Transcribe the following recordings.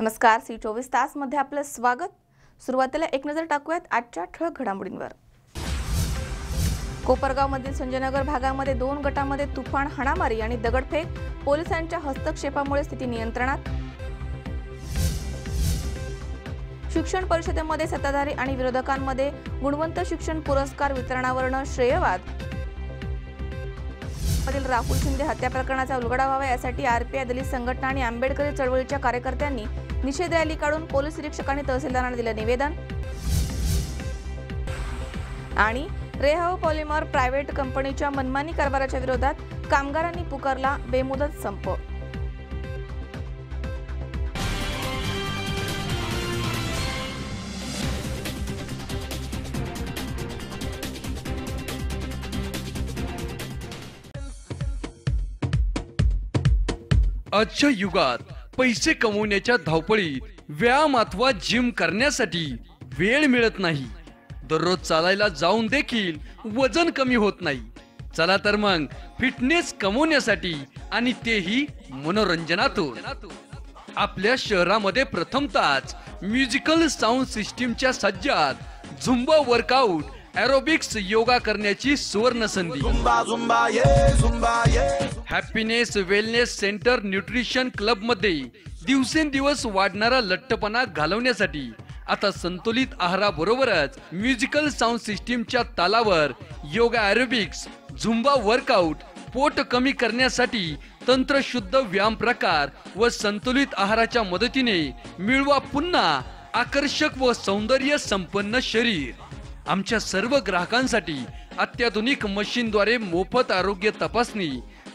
नमस्कार, सी 24 तास मध्ये आपलं स्वागत। सुरुवातीला एक नजर टाकूयात आजच्या ठळक घडामोडींवर। कोपरगावमधील संजयनगर भागामध्ये 2 गटांमध्ये तुफान हाणामारी आणि दगडफेक, पोलिसांच्या हस्तक्षेपामुळे स्थिती नियंत्रणात। शिक्षण परिषदेमध्ये सत्ताधारी आणि विरोधकांमध्ये गुणवंत शिक्षण पुरस्कार वितरणावरून श्रेयवाद। राहुल शिंदे हत्या प्रकरणाचा उलगडा व्हावा यासाठी आरपीआय दलित संघटना आणि आंबेडकरी चळवळीच्या कार्यकर्त्यांनी निषेध रॅली काढून पोलीस निरीक्षकांनी तहसीलदारांना दिले निवेदन। आणि रेहाव पॉलिमर प्रायव्हेट कंपनीच्या मनमानी कारभाराच्या विरोधात कामगारांनी पुकारला बेमुदत संप। आजच्या युगात पैसे कमवण्याच्या धावपळीत व्यायाम अथवा जिम करण्यासाठी वेळ मिळत नाही। दररोज चालायला जाऊन देखील वजन कमी होत नाही। चला तर मग फिटनेस कमवण्यासाठी आणि तेही मनोरंजनातून आपल्या शहरामध्ये प्रथमतःच म्युझिकल साऊंड सिस्टीमच्या Sajjad Zumba workout aerobics yoga करण्याची सुवर्ण संधी। Happiness wellness centre nutrition club मध्ये दिवसेंदिवस वाढणारा लठ्ठपणा घालवण्यासाठी आता संतुलित आहाराबरोबरच म्युझिकल साऊंड सिस्टीमच्या तालावर योगा एरोबिक्स, झुंबा वर्कआउट, पोट कमी करण्यासाठी तंत्रशुद्ध व्यायाम प्रकार व संतुलित आहाराच्या मदतीने मिळवा पुन्हा आकर्षक व सौंदर्य संपन्न शरीर। आमच्या सर्व ग्राहकांसाठी अत्याधुनिक मशीनद्वारे मोफत आरोग्य तपासणी,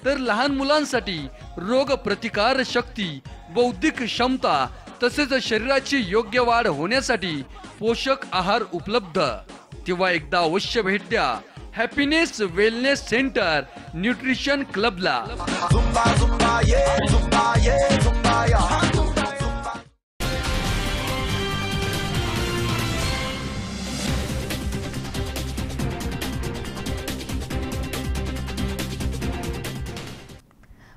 तर लहान मुलांसाठी रोग प्रतिकार शक्ती, बौद्धिक क्षमता तसेच शरीराची योग्य वाढ होण्यासाठी पोषक आहार उपलब्ध। तेव्हा एकदा अवश्य भेट द्या हॅपीनेस वेलनेस सेंटर न्यूट्रिशन क्लबला।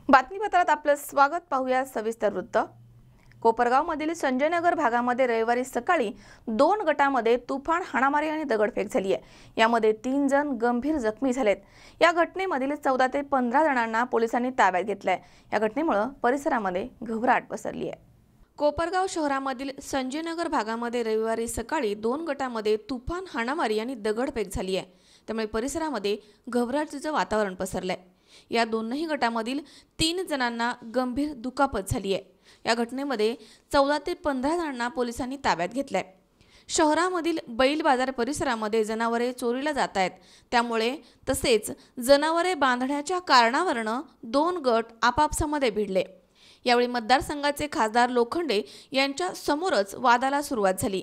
बातमीपत्रात आपलं स्वागत। पाहूया सविस्तर वृत्त। कोपरगावमधील संजयनगर भागामध्ये रविवारी सकाळी 2 गटांमध्ये तुफान हाणामारी आणि दगडफेक झाली आहे। यामध्ये 3 जण गंभीर जखमी झालेत। या घटनेमधील 14 ते 15 जणांना पोलिसांनी ताब्यात घेतलंय। या घटनेमुळे परिसरामध्ये घबराट पसरली आहे। कोपरगाव शहरामधील संजयनगर भागामध्ये रविवारी सकाळी 2 गटांमध्ये तुफान हाणामारी आणि दगडफेक झाली आहे। त्यामुळे परिसरामध्ये घबराटीचं वातावरण पसरलंय। या दोन्ही गटांमधील 3 जणांना गंभीर दुखापत झाली आहे। या घटनेमध्ये 14 ते 15 जणांना पोलिसांनी ताब्यात घेतलंय। शहरामधील बैल बाजार परिसरामध्ये जनावरे चोरीला जात आहेत, त्यामुळे तसेच जनावरे बांधण्याच्या कारणावरून 2 गट आपापसामध्ये भिडले। यावेळी मतदारसंघाचे खासदार लोखंडे यांच्या समोरच वादाला सुरुवात झाली।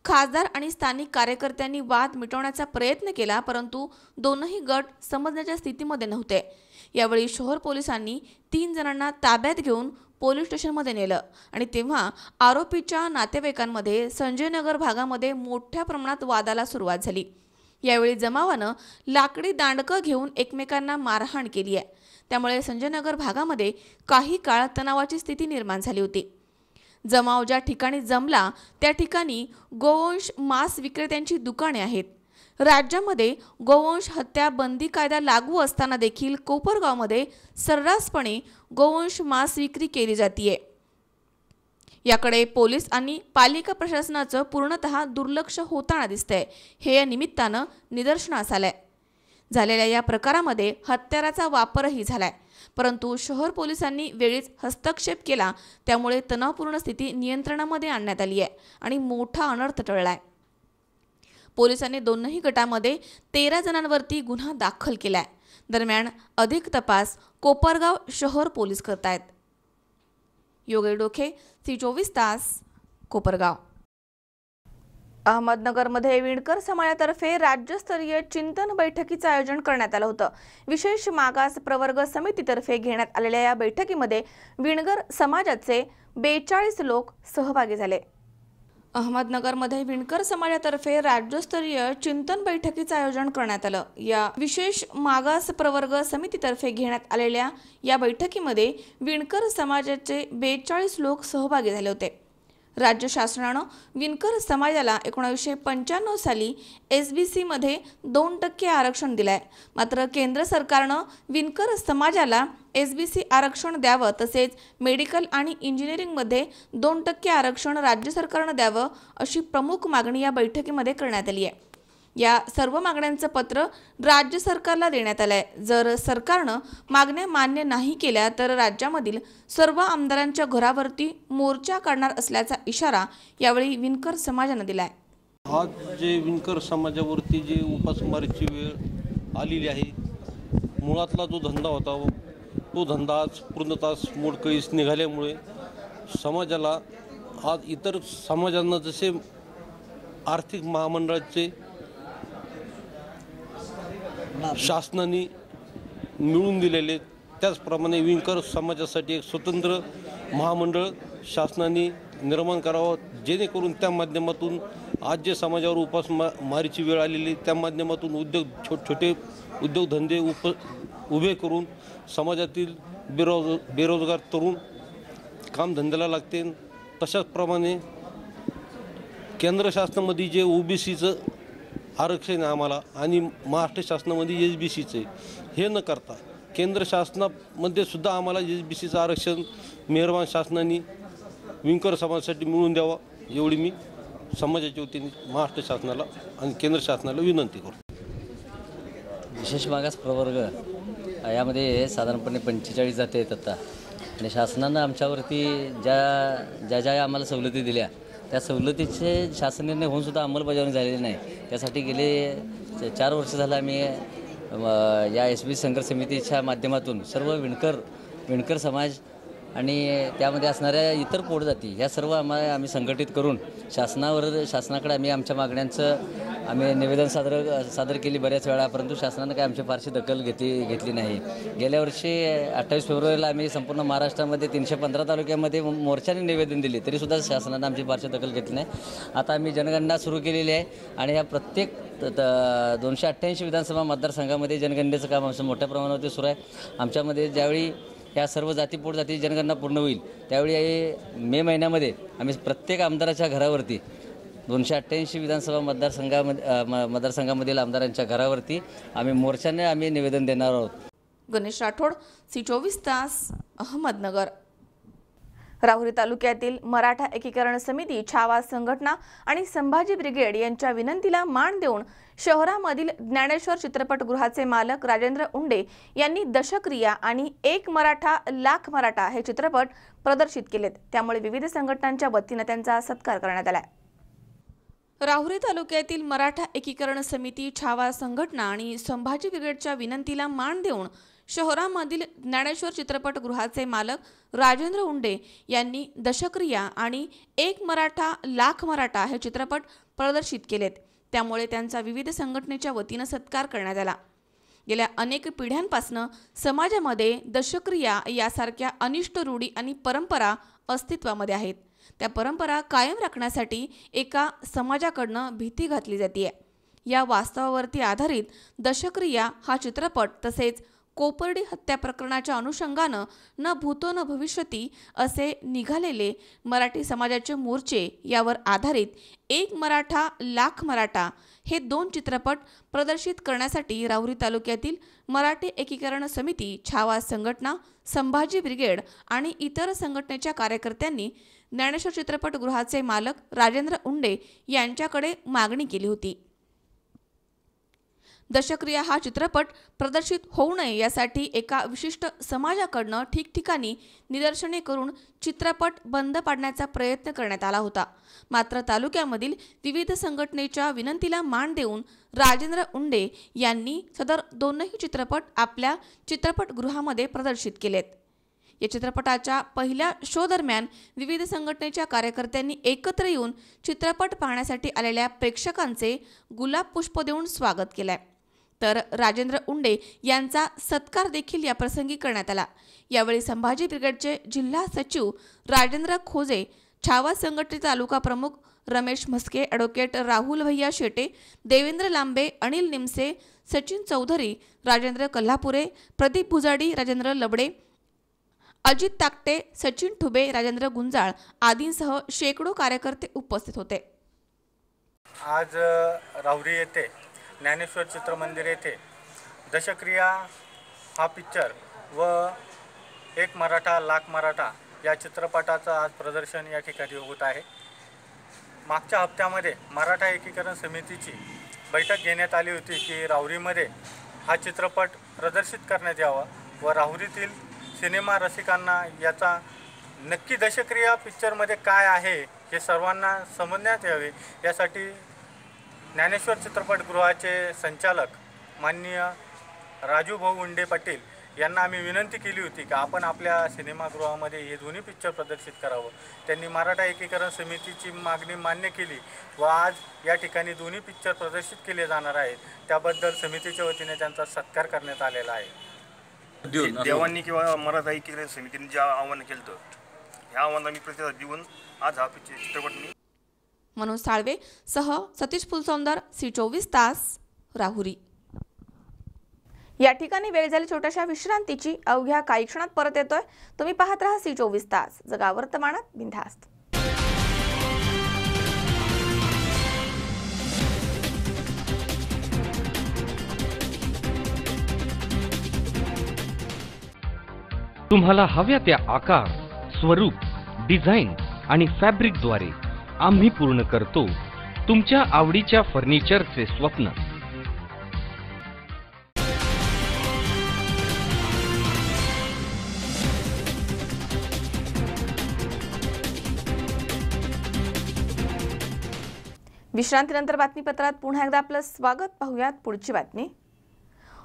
खासदार आणि स्थानिक कार्यकर्त्यांनी वाद मिटवण्याचा प्रयत्न केला, परंतु दोनही गट समजण्याच्या स्थितीमध्ये नव्हते। यावेळी शहर पोलिसांनी 3 जणांना ताब्यात घेऊन पोलीस स्टेशनमध्ये नेलं आणि तेव्हा आरोपीच्या नातेवाईकांमध्ये संजयनगर भागामध्ये मोठ्या प्रमाणात वादाला सुरुवात झाली। यावेळी जमावानं लाकडी दांडकं घेऊन एकमेकांना मारहाण केली आहे। त्यामुळे संजयनगर भागामध्ये काही काळ तणावाची स्थिती निर्माण झाली होती। जमाव ज्या ठिकाणी जमला त्या ठिकाणी गोवंश मांस विक्रेत्यांची दुकाने आहेत। राज्यामध्ये गोवंश हत्या बंदी कायदा लागू असताना देखील कोपरगावमध्ये सर्रासपणे गोवंश मांस विक्री केली जाते। याकडे पोलीस आणि पालिका प्रशासनाचं पूर्णतः दुर्लक्ष होताना दिसतंय। हे या निमित्तानं निदर्शनास आलंय। झालेल्या या प्रकारामध्ये हत्याराचा वापरही झालाय, परंतु शहर पोलिसांनी वेळीच हस्तक्षेप केला। त्यामुळे तणावपूर्ण स्थिती नियंत्रणामध्ये आणण्यात आली आहे आणि मोठा अनर्थ टळलाय। पोलिसांनी दोन्ही गटांमध्ये 13 जणांवरती गुन्हा दाखल केलाय। दरम्यान अधिक तपास कोपरगाव शहर पोलीस करतायत। योगेश डोके, सी 24 तास, कोपरगाव। अहमदनगरमध्ये विणकर समाजातर्फे राज्यस्तरीय चिंतन बैठकीचं आयोजन करण्यात आलं होतं। विशेष मागास प्रवर्ग समितीतर्फे घेण्यात आलेल्या या बैठकीमध्ये विणकर समाजाचे 42 लोक सहभागी झाले। अहमदनगरमध्ये विणकर समाजातर्फे राज्यस्तरीय चिंतन बैठकीचं आयोजन करण्यात आलं। या विशेष मागास प्रवर्ग समितीतर्फे घेण्यात आलेल्या या बैठकीमध्ये विणकर समाजाचे 42 लोक सहभागी झाले होते। राज्य शासनानं विणकर समाजाला 1995 साली SBC मध्ये 2% आरक्षण दिलंय। मात्र केंद्र सरकारनं विणकर समाजाला SBC आरक्षण द्यावं, तसेच मेडिकल आणि इंजिनिअरिंगमध्ये 2% आरक्षण राज्य सरकारनं द्यावं अशी प्रमुख मागणी या बैठकीमध्ये करण्यात आली आहे। या सर्व मागण्यांचं पत्र राज्य सरकारला देण्यात आलंय। जर सरकारनं मागण्या मान्य नाही केल्या तर राज्यामधील सर्व आमदारांच्या घरावरती मोर्चा काढणार असल्याचा इशारा यावेळी विणकर समाजानं दिलाय। आज जे विणकर समाजावरती जे उपासमारीची वेळ आलेली आहे, मुळातला जो धंदा होता तो धंदा आज पूर्णतः मोडकळीस निघाल्यामुळे समाजाला आज इतर समाजांना जसे आर्थिक महामंडळाचे शासनाने मिळून दिलेले, त्याचप्रमाणे विणकर समाजासाठी एक स्वतंत्र महामंडळ शासनाने निर्माण करावं, जेणेकरून त्या माध्यमातून आज जे समाजावर उपासमारीची वेळ आलेली त्या माध्यमातून छोटे उद्योगधंदे उभे करून समाजातील बेरोजगार तरुण कामधंद्याला लागते। तशाचप्रमाणे केंद्र शासनामध्ये जे OBCचं आरक्षण आहे आम्हाला आणि महाराष्ट्र शासनामध्ये SBCचं हे न करता केंद्र शासनामध्ये सुद्धा आम्हाला SBCचं आरक्षण मेहरबान शासनाने विणकर समाजासाठी मिळवून द्यावा, एवढी मी समाजाच्या वतीने महाराष्ट्र शासनाला आणि केंद्र शासनाला विनंती करतो। विशेष मागास प्रवर्ग यामध्ये साधारणपणे 45 जाती आहेत आता, आणि शासनानं आमच्यावरती ज्या आम्हाला सवलती दिल्या त्या सवलतीचे शासन निर्णय होऊन सुद्धा अंमलबजावणी झालेली नाही। त्यासाठी गेले 4 वर्ष झालं आम्ही या SBC संघर्ष समितीच्या माध्यमातून सर्व विणकर समाज आणि त्यामध्ये असणाऱ्या इतर पोटजाती या सर्व आम्ही संघटित करून शासनाकडे आमच्या मागण्यांचं निवेदन सादर केली बऱ्याच वेळा, परंतु शासनानं काय आमची फारशी दखल घेतली नाही। गेल्या वर्षी 28 फेब्रुवारीला आम्ही संपूर्ण महाराष्ट्रामध्ये 315 तालुक्यामध्ये मोर्चाने निवेदन दिले, तरीसुद्धा शासनानं आमची फारशी दखल घेतली नाही। आता आम्ही जनगणना सुरू केलेली आहे आणि ह्या प्रत्येक 288 विधानसभा मतदारसंघामध्ये जनगणनेचं काम आमचं मोठ्या प्रमाणावरती सुरू आहे। आमच्यामध्ये ज्यावेळी या सर्व पोटजाती जनगणना पूर्ण होईल त्यावेळी मे महिन्यामध्ये आम्ही प्रत्येक आमदाराच्या घरावरती 288 विधानसभा मतदारसंघामधील आमदारांच्या घरावरती आम्ही मोर्चाने निवेदन देणार आहोत। गणेश राठोड, C24 तास, अहमदनगर। राहुरी तालुक्यातील मराठा एकीकरण समिती, छावा संघटना आणि संभाजी ब्रिगेड यांच्या विनंतीला मान देऊन शहरामधील ज्ञानेश्वर चित्रपटगृहाचे मालक राजेंद्र उंडे यांनी दशक्रिया आणि एक मराठा लाख मराठा हे चित्रपट प्रदर्शित केलेत। त्यामुळे विविध संघटनांच्या वतीने त्यांचा सत्कार करण्यात आला। राहुरी तालुक्यातील मराठा एकीकरण समिती, छावा संघटना आणि संभाजी ब्रिगेडच्या विनंतीला मान देऊन शहरामधील ज्ञानेश्वर चित्रपटगृहाचे मालक राजेंद्र उंडे यांनी दशक्रिया आणि एक मराठा लाख मराठा हे चित्रपट प्रदर्शित केलेत। त्यामुळे त्यांचा विविध संघटनेच्या वतीने सत्कार करण्यात आला। गेल्या अनेक पिढ्यांपासून समाजामध्ये दशक्रिया यासारख्या अनिष्ट रूढी आणि परंपरा अस्तित्वामध्ये आहेत। त्या परंपरा कायम राखण्यासाठी एका समाजाकडून भीती घातली जाते। या वास्तवावरती आधारित दशक्रिया हा चित्रपट तसेच कोपर्डी हत्या प्रकरणाच्या अनुषंगानं न भूतो न भविष्यती असे निघालेले मराठी समाजाचे मोर्चे यावर आधारित एक मराठा लाख मराठा हे 2 चित्रपट प्रदर्शित करण्यासाठी राहुरी तालुक्यातील मराठी एकीकरण समिती, छावा संघटना, संभाजी ब्रिगेड आणि इतर संघटनेच्या कार्यकर्त्यांनी ज्ञानेश्वर चित्रपटगृहाचे मालक राजेंद्र उंडे यांच्याकडे मागणी केली होती। दशक्रिया हा चित्रपट प्रदर्शित होऊ नये यासाठी एका विशिष्ट समाजाकडून ठिकठिकाणी निदर्शने करून चित्रपट बंद पाडण्याचा प्रयत्न करण्यात आला होता। मात्र तालुक्यामधील विविध संघटनेच्या विनंतीला मान देऊन राजेंद्र उंडे यांनी सदर 2ही चित्रपट आपल्या चित्रपटगृहामध्ये प्रदर्शित केलेत। या चित्रपटाच्या पहिल्या शो दरम्यान विविध संघटनेच्या कार्यकर्त्यांनी एकत्र येऊन चित्रपट पाहण्यासाठी आलेल्या प्रेक्षकांचे गुलाब पुष्प देऊन स्वागत केले। तर राजेंद्र उंडे यांचा सत्कार देखील या प्रसंगी करण्यात आला। यावेळी संभाजी ब्रिगेडचे जिल्हा सचिव राजेंद्र खोजे, छावा संघटनेचे तालुका प्रमुख रमेश म्हस्के, ॲडव्होकेट राहुल भैया शेटे, देवेंद्र लांबे, अनिल निमसे, सचिन चौधरी, राजेंद्र कल्हापुरे, प्रदीप भुजाडी, राजेंद्र लबडे अजित ताकटे, सचिन ठुबे, राजेंद्र गुंजाळ आदींसह शेकडो कार्यकर्ते उपस्थित होते. आज राहुरी येथे ज्ञानेश्वर चित्रमंदिर येथे दशक्रिया हा पिक्चर व एक मराठा लाख मराठा या चित्रपटाचं आज प्रदर्शन या ठिकाणी होत आहे. मागच्या हप्त्यामध्ये मराठा एकीकरण समितीची बैठक घेण्यात आली होती की राहुरीमध्ये हा चित्रपट प्रदर्शित करण्यात यावा व राहुरीतील सिनेमा रसिकांना याचा नक्की दशक्रिया पिक्चरमध्ये काय आहे हे सर्वांना समजण्यात यावे यासाठी ज्ञानेश्वर चित्रपटगृहाचे संचालक माननीय राजू भाऊ उंडे पाटील यांना आम्ही विनंती केली होती की आपण आपल्या सिनेमागृहामध्ये हे दोन्ही पिक्चर प्रदर्शित करावं. त्यांनी मराठा एकीकरण समितीची मागणी मान्य केली व आज या ठिकाणी दोन्ही पिक्चर प्रदर्शित केले जाणार आहेत. त्याबद्दल समितीच्या वतीने त्यांचा सत्कार करण्यात आलेला आहे. देवांनी किंवा मराठा एकीकरण समितीने जे आव्हान केलं ह्या आव्हानाला मी प्रतिसाद देऊन आज हा चित्रपट मी मनोज साळवे सह सतीश फुलसौंदर, C24 तास, राहुरी. या ठिकाणी वेळ झाली छोट्याशा विश्रांतीची. अवघ्या काही क्षणात परत येतोय. तुम्ही पाहत राहा C24 तास, जगा वर्तमानात बिनधास्त. तुम्हाला हव्या त्या आकार, स्वरूप, डिझाईन आणि फॅब्रिकद्वारे आम्ही पूर्ण करतो तुमच्या आवडीच्या फर्निचरचे स्वप्न. विश्रांतीनंतर बातमीपत्रात पुन्हा एकदा आपलं स्वागत. पाहूयात पुढची बातमी.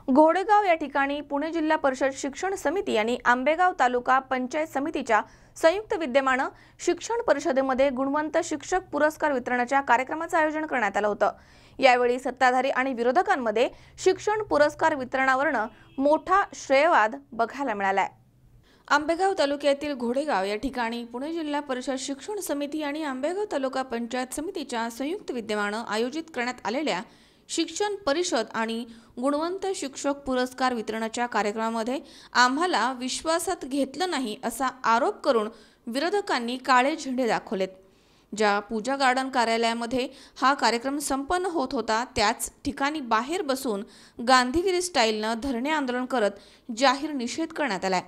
घोडेगाव या ठिकाणी पुणे जिल्हा परिषद शिक्षण समिती आणि आंबेगाव तालुका पंचायत समितीच्या संयुक्त विद्यमानं शिक्षण परिषदेमध्ये गुणवंत शिक्षक पुरस्कार वितरणाच्या कार्यक्रमाचं आयोजन करण्यात आलं होतं. यावेळी सत्ताधारी आणि विरोधकांमध्ये शिक्षण पुरस्कार वितरणावरनं मोठा श्रेयवाद बघायला मिळालाय. आंबेगाव तालुक्यातील घोडेगाव या ठिकाणी पुणे जिल्हा परिषद शिक्षण समिती आणि आंबेगाव तालुका पंचायत समितीच्या संयुक्त विद्यमानं आयोजित करण्यात आलेल्या शिक्षण परिषद आणि गुणवंत शिक्षक पुरस्कार वितरणाच्या कार्यक्रमामध्ये आम्हाला विश्वासात घेतलं नाही असा आरोप करून विरोधकांनी काळे झेंडे दाखवलेत. ज्या पूजा गार्डन कार्यालयामध्ये हा कार्यक्रम संपन्न होत होता त्याच ठिकाणी बाहेर बसून गांधीगिरी स्टाईलनं धरणे आंदोलन करत जाहीर निषेध करण्यात आलाय.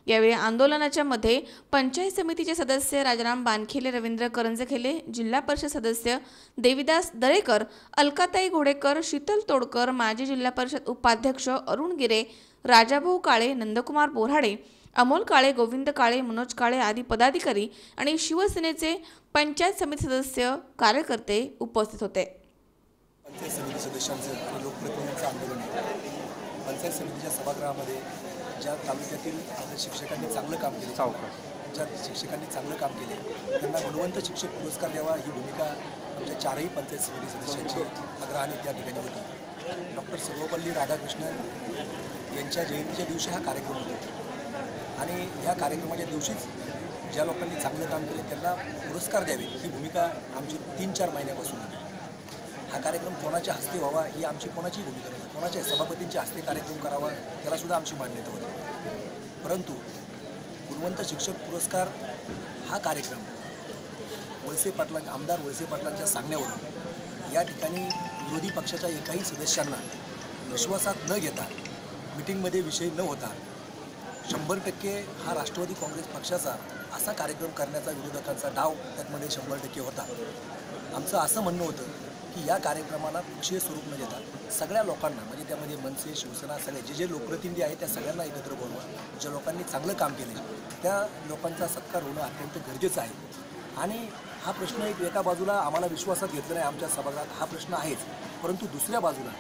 यावेळी आंदोलनाच्या मध्ये पंचायत समितीचे सदस्य राजाराम बानखेले, रवींद्र करंजखेले, जिल्हा परिषद सदस्य देविदास दळेकर, अलकाताई घोडेकर, शीतल तोडकर, माजी जिल्हा परिषद उपाध्यक्ष अरुण गिरे, राजाभाऊ काळे, नंदकुमार बोराडे, अमोल काळे, गोविंद काळे, मनोज काळे आदी पदाधिकारी आणि शिवसेनेचे पंचायत समिती सदस्य कार्यकर्ते उपस्थित होते. पंचायत समिती सदस्यांचं आणि लोकप्रतिनिधींचं आंदोलन पंचायत समितीच्या सभागृहामध्ये ज्या तालुक्यातील शिक्षकांनी चांगलं काम केले, ज्या शिक्षकांनी चांगलं काम केले त्यांना गुणवंत शिक्षक पुरस्कार द्यावा ही भूमिका आमच्या चारही पंचायत समिती सदस्यांची आग्रहाने त्या ठिकाणी होती. डॉक्टर सर्वपल्ली राधाकृष्णन यांच्या जयंतीच्या दिवशी हा कार्यक्रम होता आणि या कार्यक्रमाच्या दिवशीच ज्या लोकांनी चांगलं काम केले त्यांना पुरस्कार द्यावे ही भूमिका आमची 3-4 महिन्यापासून होती. हा कार्यक्रम कोणाच्या हस्ते व्हावा ही आमची कोणाची भूमिका नव्हती. कोणाच्या सभापतींच्या हस्ते कार्यक्रम करावा त्यालासुद्धा आमची मान्यता होती. परंतु गुणवंत शिक्षक पुरस्कार हा कार्यक्रम आमदार वळसे पाटलांच्या सांगण्यावरून या ठिकाणी विरोधी पक्षाच्या एकाही सदस्यांना विश्वासात न घेता मिटिंगमध्ये विषय न होता 100% हा राष्ट्रवादी काँग्रेस पक्षाचा असा कार्यक्रम करण्याचा विरोधकांचा डाव त्यामध्ये 100% होता. आमचं असं म्हणणं होतं की या कार्यक्रमाला पक्षीय स्वरूप न देता सगळ्या लोकांना म्हणजे त्यामध्ये मनसे, शिवसेना सगळे जे लोकप्रतिनिधी आहेत त्या सगळ्यांना एकत्र बोलवा. ज्या लोकांनी चांगलं काम केले त्या लोकांचा सत्कार होणं अत्यंत गरजेचं आहे. आणि हा प्रश्न एका बाजूला आम्हाला विश्वासात घेतलं नाही आमच्या सभागृहात हा प्रश्न आहेच, परंतु दुसऱ्या बाजूला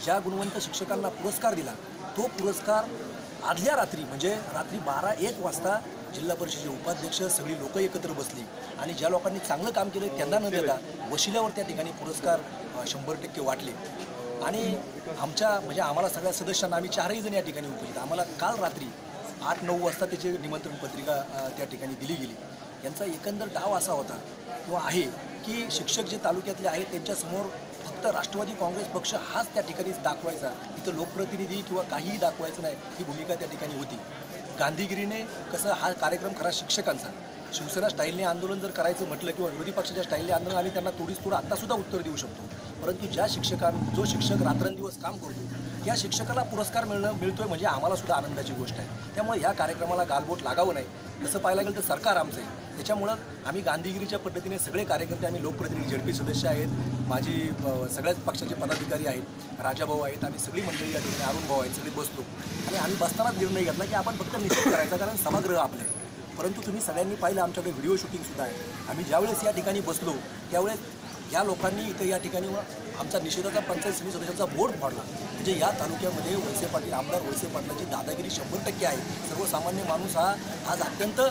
ज्या गुणवंत शिक्षकांना पुरस्कार दिला तो पुरस्कार आदल्या रात्री म्हणजे रात्री 12-1 वाजता जिल्हा परिषदेचे उपाध्यक्ष सगळी लोक एकत्र बसली आणि ज्या लोकांनी चांगलं काम केलं त्यांना न देता वशिल्यावर त्या ठिकाणी पुरस्कार 100% वाटले. आणि आम्हाला सगळ्या सदस्यांना आम्ही 4ही जण या ठिकाणी उपस्थित आम्हाला काल रात्री 8-9 वाजता त्याची निमंत्रण पत्रिका त्या ठिकाणी दिली गेली. यांचा एकंदर डाव असा होता किंवा आहे की शिक्षक जे तालुक्यातले आहेत त्यांच्यासमोर फक्त राष्ट्रवादी काँग्रेस पक्ष हाच त्या ठिकाणी दाखवायचा, इथं लोकप्रतिनिधी किंवा काहीही दाखवायचं नाही ही भूमिका त्या ठिकाणी होती. गांधीगिरीने कसं हा कार्यक्रम खरा शिक्षकांचा शिवसेना स्टाईलने आंदोलन जर करायचं म्हटलं किंवा विरोधी पक्षाच्या स्टाईलने आंदोलन आम्ही त्यांना थोडीच आत्तासुद्धा उत्तर देऊ शकतो, परंतु जो शिक्षक रात्रंदिवस काम करतो या शिक्षकाला पुरस्कार मिळतोय म्हणजे आम्हाला सुद्धा आनंदाची गोष्ट आहे. त्यामुळे ह्या कार्यक्रमाला गालबोट लागावं नाही. तसं पाहायला गेलं तर सरकार आमचं आहे. त्याच्यामुळं आम्ही गांधीगिरीच्या पद्धतीने सगळे कार्यकर्ते, आम्ही लोकप्रतिनिधी, झडपी सदस्य आहेत, माझी सगळ्याच पक्षाचे पदाधिकारी आहेत, राजाभाऊ आहेत, आम्ही सगळी मंडळी या ठिकाणी, अरुण भाऊ आहेत, सगळे बसलो आणि आम्ही बसतानाच निर्णय घेतला की आपण फक्त निषेध करायचा, कारण सभागृह आपलं आहे. परंतु तुम्ही सगळ्यांनी पाहिलं आमच्याकडे व्हिडिओ शूटिंगसुद्धा आहे. आम्ही ज्यावेळेस या ठिकाणी बसलो त्यावेळेस या लोकांनी इथे या ठिकाणी आमचा निषेधाचा पंचायत समिती सदस्यांचा बोर्ड फाडला. म्हणजे या तालुक्यामध्ये वळसे पाटील, आमदार वळसे पाटलांची दादागिरी 100% आहे. सर्वसामान्य माणूस हा आज अत्यंत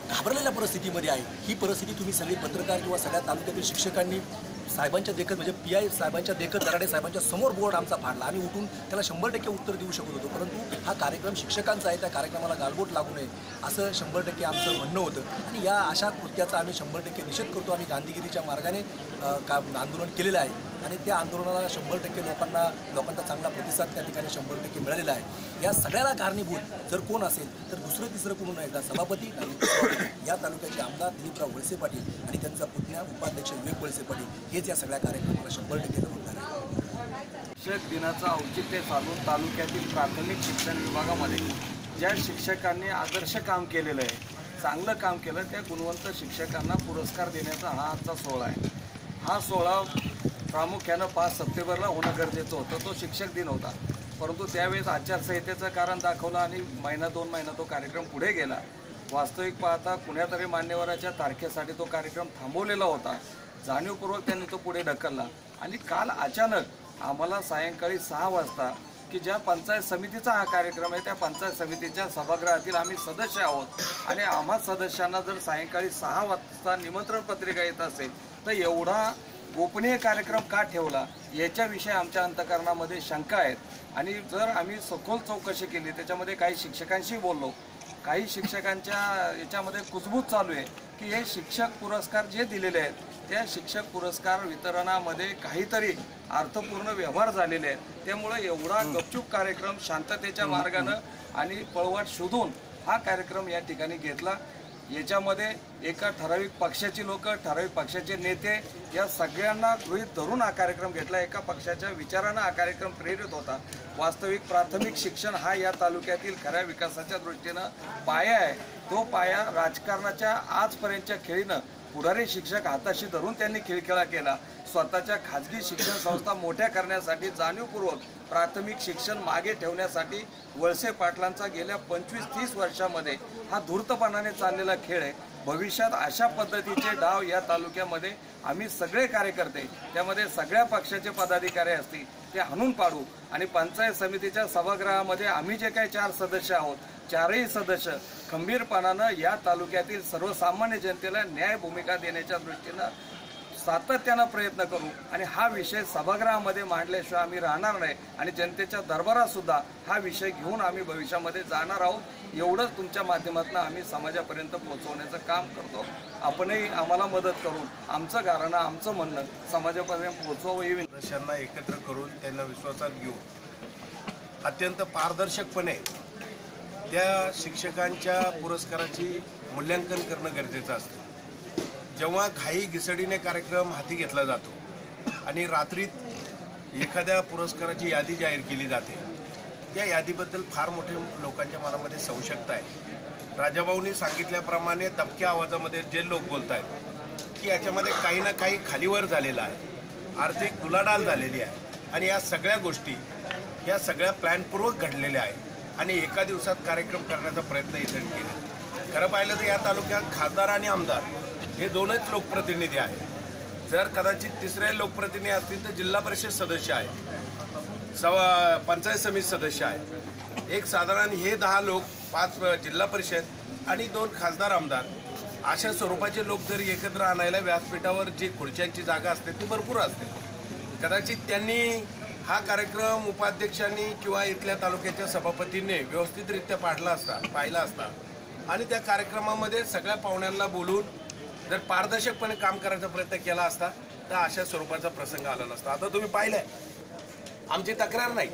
घाबरलेल्या परिस्थितीमध्ये आहे. ही परिस्थिती तुम्ही सगळे पत्रकार किंवा सगळ्या तालुक्यातील शिक्षकांनी साहेबांच्या देखत म्हणजे PI साहेबांच्या देखत दराडे साहेबांच्या समोर बोर्ड आमचा फाडला. आम्ही उठून त्याला 100% उत्तर देऊ शकत होतो, परंतु हा कार्यक्रम शिक्षकांचा आहे, त्या कार्यक्रमाला गालबोट लागू नये असं 100% आमचं म्हणणं होतं. आणि या अशा कृत्याचा आम्ही 100% निषेध करतो. आम्ही गांधीगिरीच्या मार्गाने आंदोलन केलेलं आहे आणि त्या आंदोलनाला 100% लोकांचा चांगला प्रतिसाद त्या ठिकाणी 100% मिळालेला आहे. या सगळ्याला कारणीभूत जर कोण असेल तर दुसरं तिसरं कोण नाही, सभापती या तालुक्याचे आमदार दिलीपराव वळसे पाटील आणि त्यांचा पुतण्या उपाध्यक्ष विवेक वळसे पाटील हेच या सगळ्या कार्यक्रमाला 100% जबाबदार आहे. शिक्षक दिनाचं औचित्य साधून तालुक्यातील प्राथमिक शिक्षण विभागामध्ये ज्या शिक्षकांनी आदर्श काम केलेलं आहे, चांगलं काम केलं, त्या गुणवंत शिक्षकांना पुरस्कार देण्याचा हा आजचा सोहळा आहे. हा सोहळा प्रामुख्यानं 5 सप्टेंबरला होणं गरजेचं होतं. तो शिक्षक दिन होता, परंतु त्यावेळेस आचारसंहितेचं कारण दाखवलं आणि 1-2 महिना तो कार्यक्रम पुढे गेला. वास्तविक पाहता कुण्यातरी मान्यवराच्या तारखेसाठी तो कार्यक्रम थांबवलेला होता. जाणीवपूर्वक त्यांनी तो पुढे ढकलला आणि काल अचानक आम्हाला सायंकाळी 6 वाजता की ज्या पंचायत समितीचा हा कार्यक्रम आहे त्या पंचायत समितीच्या सभागृहातील आम्ही सदस्य आहोत आणि आम्हा सदस्यांना जर सायंकाळी 6 वाजता निमंत्रण पत्रिका येत असेल तर एवढा गोपनीय कार्यक्रम का ठेवला याच्याविषयी आमच्या अंतःकरणामध्ये शंका आहेत. आणि जर आम्ही सखोल चौकशी केली, त्याच्यामध्ये काही शिक्षकांशी बोललो, काही शिक्षकांच्या याच्यामध्ये कुजबूज चालू आहे की हे शिक्षक पुरस्कार जे दिलेले आहेत त्या शिक्षक पुरस्कार वितरणामध्ये काहीतरी अर्थपूर्ण व्यवहार झालेले आहेत. त्यामुळे एवढा गपचूप कार्यक्रम शांततेच्या मार्गानं आणि पळवाट शोधून हा कार्यक्रम या ठिकाणी घेतला. याच्यामध्ये एका ठराविक पक्षाची लोक, ठराविक पक्षाचे नेते या सगळ्यांना गृहीत धरून हा कार्यक्रम घेतला. एका पक्षाच्या विचारानं हा कार्यक्रम प्रेरित होता. वास्तविक प्राथमिक शिक्षण हा या तालुक्यातील खऱ्या विकासाच्या दृष्टीनं पाया आहे. तो पाया राजकारणाच्या आजपर्यंतच्या खेळीनं पुढारी शिक्षक हाताशी धरून त्यांनी खिळखिळा केला. स्वतःच्या खाजगी शिक्षण संस्था मोठ्या करण्यासाठी जाणीवपूर्वक प्राथमिक शिक्षण मागे ठेवण्यासाठी वळसे पाटलांचा गेल्या 25-30 वर्षामध्ये हा धूर्तपणाने चाललेला खेळ आहे. भविष्यात अशा पद्धतीचे डाव या तालुक्यामध्ये आम्ही सगळे कार्यकर्ते, त्यामध्ये सगळ्या पक्षाचे पदाधिकारी असतील, ते हाणून पाडू आणि पंचायत समितीच्या सभागृहामध्ये आम्ही जे काही 4 सदस्य आहोत, 4ही सदस्य खंबीरपणानं या तालुक्यातील सर्वसामान्य जनतेला न्याय भूमिका देण्याच्या दृष्टीनं सातत्यानं प्रयत्न करू आणि हा विषय सभागृहामध्ये मांडल्याशिवाय आम्ही राहणार नाही आणि जनतेच्या दरबारात सुद्धा हा विषय घेऊन आम्ही भविष्यामध्ये जाणार आहोत. एवढंच तुमच्या माध्यमातून आम्ही समाजापर्यंत पोहोचवण्याचं काम करतो. आपणही आम्हाला मदत करून आमचं गारणं, आमचं म्हणणं समाजापर्यंत पोहोचवावं ही सदस्यांना एकत्र करून त्यांना विश्वासात घेऊन अत्यंत पारदर्शकपणे त्या शिक्षकांच्या पुरस्काराची मूल्यांकन करणं गरजेचं असतं. जेव्हा घाई घिसडीने कार्यक्रम हाती घेतला जातो आणि रात्रीत एखाद्या पुरस्काराची यादी जाहीर केली जाते, त्या यादीबद्दल फार मोठे लोकांच्या मनामध्ये संशयता आहे. राजाभाऊंनी सांगितल्याप्रमाणे दबक्या आवाजामध्ये जे लोक बोलत आहेत की याच्यामध्ये काही ना काही खालीवर झालेलं आहे, आर्थिक उलाढाल झालेली आहे आणि या सगळ्या गोष्टी या सगळ्या प्लॅनपूर्वक घडलेल्या आहेत आणि एका दिवसात कार्यक्रम करण्याचा प्रयत्न इथे केला. खरं पाहिलं तर या तालुक्यात खासदार आणि आमदार हे 2च लोकप्रतिनिधी आहेत. जर कदाचित तिसरे लोकप्रतिनिधी असतील तर जिल्हा परिषद सदस्य आहे, पंचायत समिती सदस्य आहे. एक साधारण हे 10 लोक, 5 जिल्हा परिषद आणि 2 खासदार आमदार अशा स्वरूपाचे लोक जर एकत्र आणायला व्यासपीठावर जी खुर्च्यांची जागा असते ती भरपूर असते. कदाचित त्यांनी हा कार्यक्रम उपाध्यक्षांनी किंवा इथल्या तालुक्याच्या सभापतींनी व्यवस्थितरित्या पाहिला असता आणि त्या कार्यक्रमामध्ये सगळ्या पाहुण्यांना बोलून जर पारदर्शकपणे काम करायचा प्रयत्न केला असता तर अशा स्वरूपाचा प्रसंग आला नसता. आता तुम्ही पाहिलंय आमची तक्रार नाही,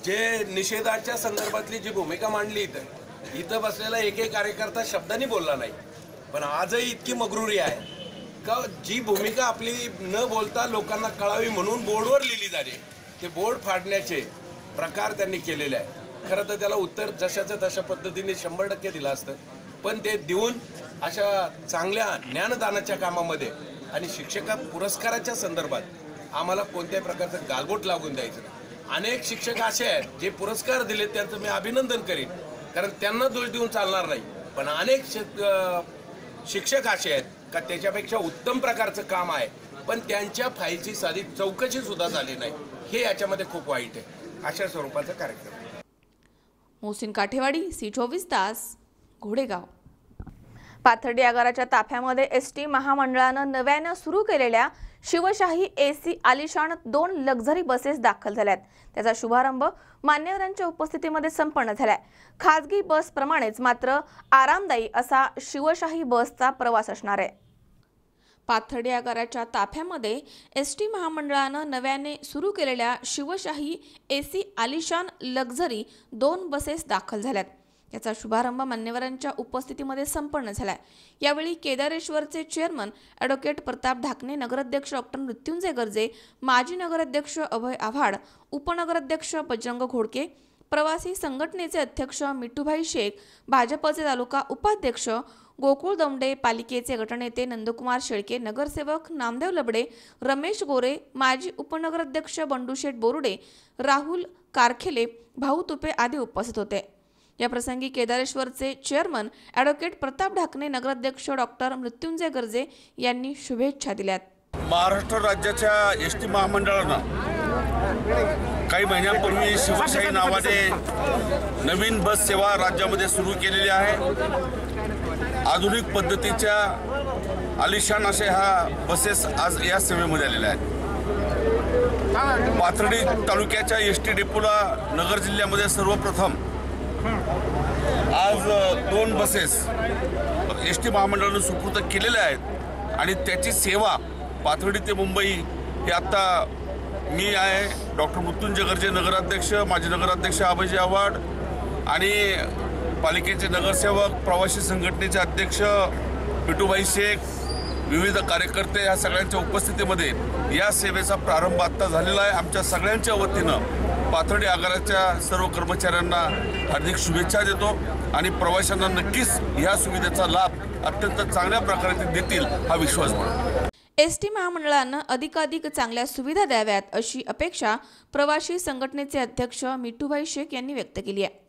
जे निषेधाच्या संदर्भातली जी भूमिका मांडली इथं इथं बसलेला एक कार्यकर्ता शब्दांनी बोलला नाही, पण आजही इतकी मगरुरी आहे का जी भूमिका आपली न बोलता लोकांना कळावी म्हणून बोर्डवर लिहिली जाते, ते बोर्ड फाडण्याचे प्रकार त्यांनी केलेले आहे. खरं तर त्याला उत्तर जशाचं तशा पद्धतीने 100% दिलं असतं, पण ते देऊन अशा चांगल्या ज्ञानदानाच्या कामामध्ये आणि शिक्षका पुरस्काराच्या संदर्भात आम्हाला कोणत्याही प्रकारचं गालबोट लागून द्यायचं नाही. अनेक शिक्षक असे आहेत जे पुरस्कार दिले त्यांचं मी अभिनंदन करीन, कारण त्यांना दोष देऊन चालणार नाही. पण अनेक शिक्षक असे आहेत का त्याच्यापेक्षा उत्तम प्रकारचं काम आहे, पण त्यांच्या फाईलची साधी चौकशी सुद्धा झाली नाही. हे याच्यामध्ये खूप वाईट आहे. अशा स्वरूपाचा कार्यक्रम. मोहसिन काठेवाडी, C24 तास, घोडेगाव. पाथर्डी आगाराच्या ताफ्यामध्ये एसटी महामंडळानं नव्यानं सुरू केलेल्या शिवशाही AC आलिशान 2 लक्झरी बसेस दाखल झाल्यात. त्याचा शुभारंभ मान्यवरांच्या उपस्थितीमध्ये संपन्न झालाय. खासगी बस प्रमाणेच मात्र आरामदायी असा शिवशाही बसचा प्रवास असणार आहे. पाथर्डी आगाराच्या ताफ्यामध्ये एसटी महामंडळानं नव्याने सुरू केलेल्या शिवशाही AC आलिशान लक्झरी 2 बसेस दाखल झाल्यात. याचा शुभारंभ मान्यवरांच्या उपस्थितीमध्ये संपन्न झालाय. यावेळी केदारेश्वरचे चेअरमन ॲडव्होकेट प्रताप ढाकणे, नगराध्यक्ष डॉक्टर मृत्युंजय गर्जे, माजी नगराध्यक्ष अभय आव्हाड, उपनगराध्यक्ष बजरंग घोडके, प्रवासी संघटनेचे अध्यक्ष मिठूभाई शेख, भाजपचे तालुका उपाध्यक्ष गोकुळ दौंडे, पालिकेचे गटनेते नंदकुमार शेळके, नगरसेवक नामदेव लबडे, रमेश गोरे, माजी उपनगराध्यक्ष बंडूशेठ बोरुडे, राहुल कारखेले, भाऊ तुपे आदी उपस्थित होते. या प्रसंगी केदारेश्वरचे चेअरमन ॲडव्होकेट प्रताप ढाकणे, नगराध्यक्ष डॉक्टर मृत्युंजय गर्जे यांनी शुभेच्छा दिल्यात. महाराष्ट्र राज्याच्या एसटी महामंडळानं काही महिन्यांपूर्वी शिवशाही नावाने नवीन बस सेवा राज्यामध्ये सुरू केलेली आहे. आधुनिक पद्धतीच्या आलिशान असे हा बसेस आज या सेवेमध्ये आलेल्या आहेत. पाथर्डी तालुक्याच्या एसटी डेपोला नगर जिल्ह्यामध्ये सर्वप्रथम आज 2 बसेस एसटी महामंडळानं सुपूर्द केलेल्या आहेत आणि त्याची सेवा पाथर्डी ते मुंबई हे आता मी आहे, डॉक्टर मृत्युंजय गर्जे नगराध्यक्ष, माजी नगराध्यक्ष अभय आव्हाड आणि पालिकेचे नगरसेवक, प्रवासी संघटनेचे अध्यक्ष मिठूभाई शेख, विविध कार्यकर्ते या सगळ्यांच्या उपस्थितीमध्ये या सेवेचा प्रारंभ आत्ता झालेला आहे. आमच्या सगळ्यांच्या वतीनं पाथर्डी आगाराच्या सर्व कर्मचाऱ्यांना हार्दिक शुभेच्छा देतो आणि प्रवाशांना नक्कीच या सुविधेचा लाभ अत्यंत चांगल्या प्रकारे देतील हा विश्वास बाळगतो. एसटी महामंडळानं अधिकाधिक चांगल्या सुविधा द्याव्यात अशी अपेक्षा प्रवासी संघटनेचे अध्यक्ष मिठूभाई शेख यांनी व्यक्त केली आहे.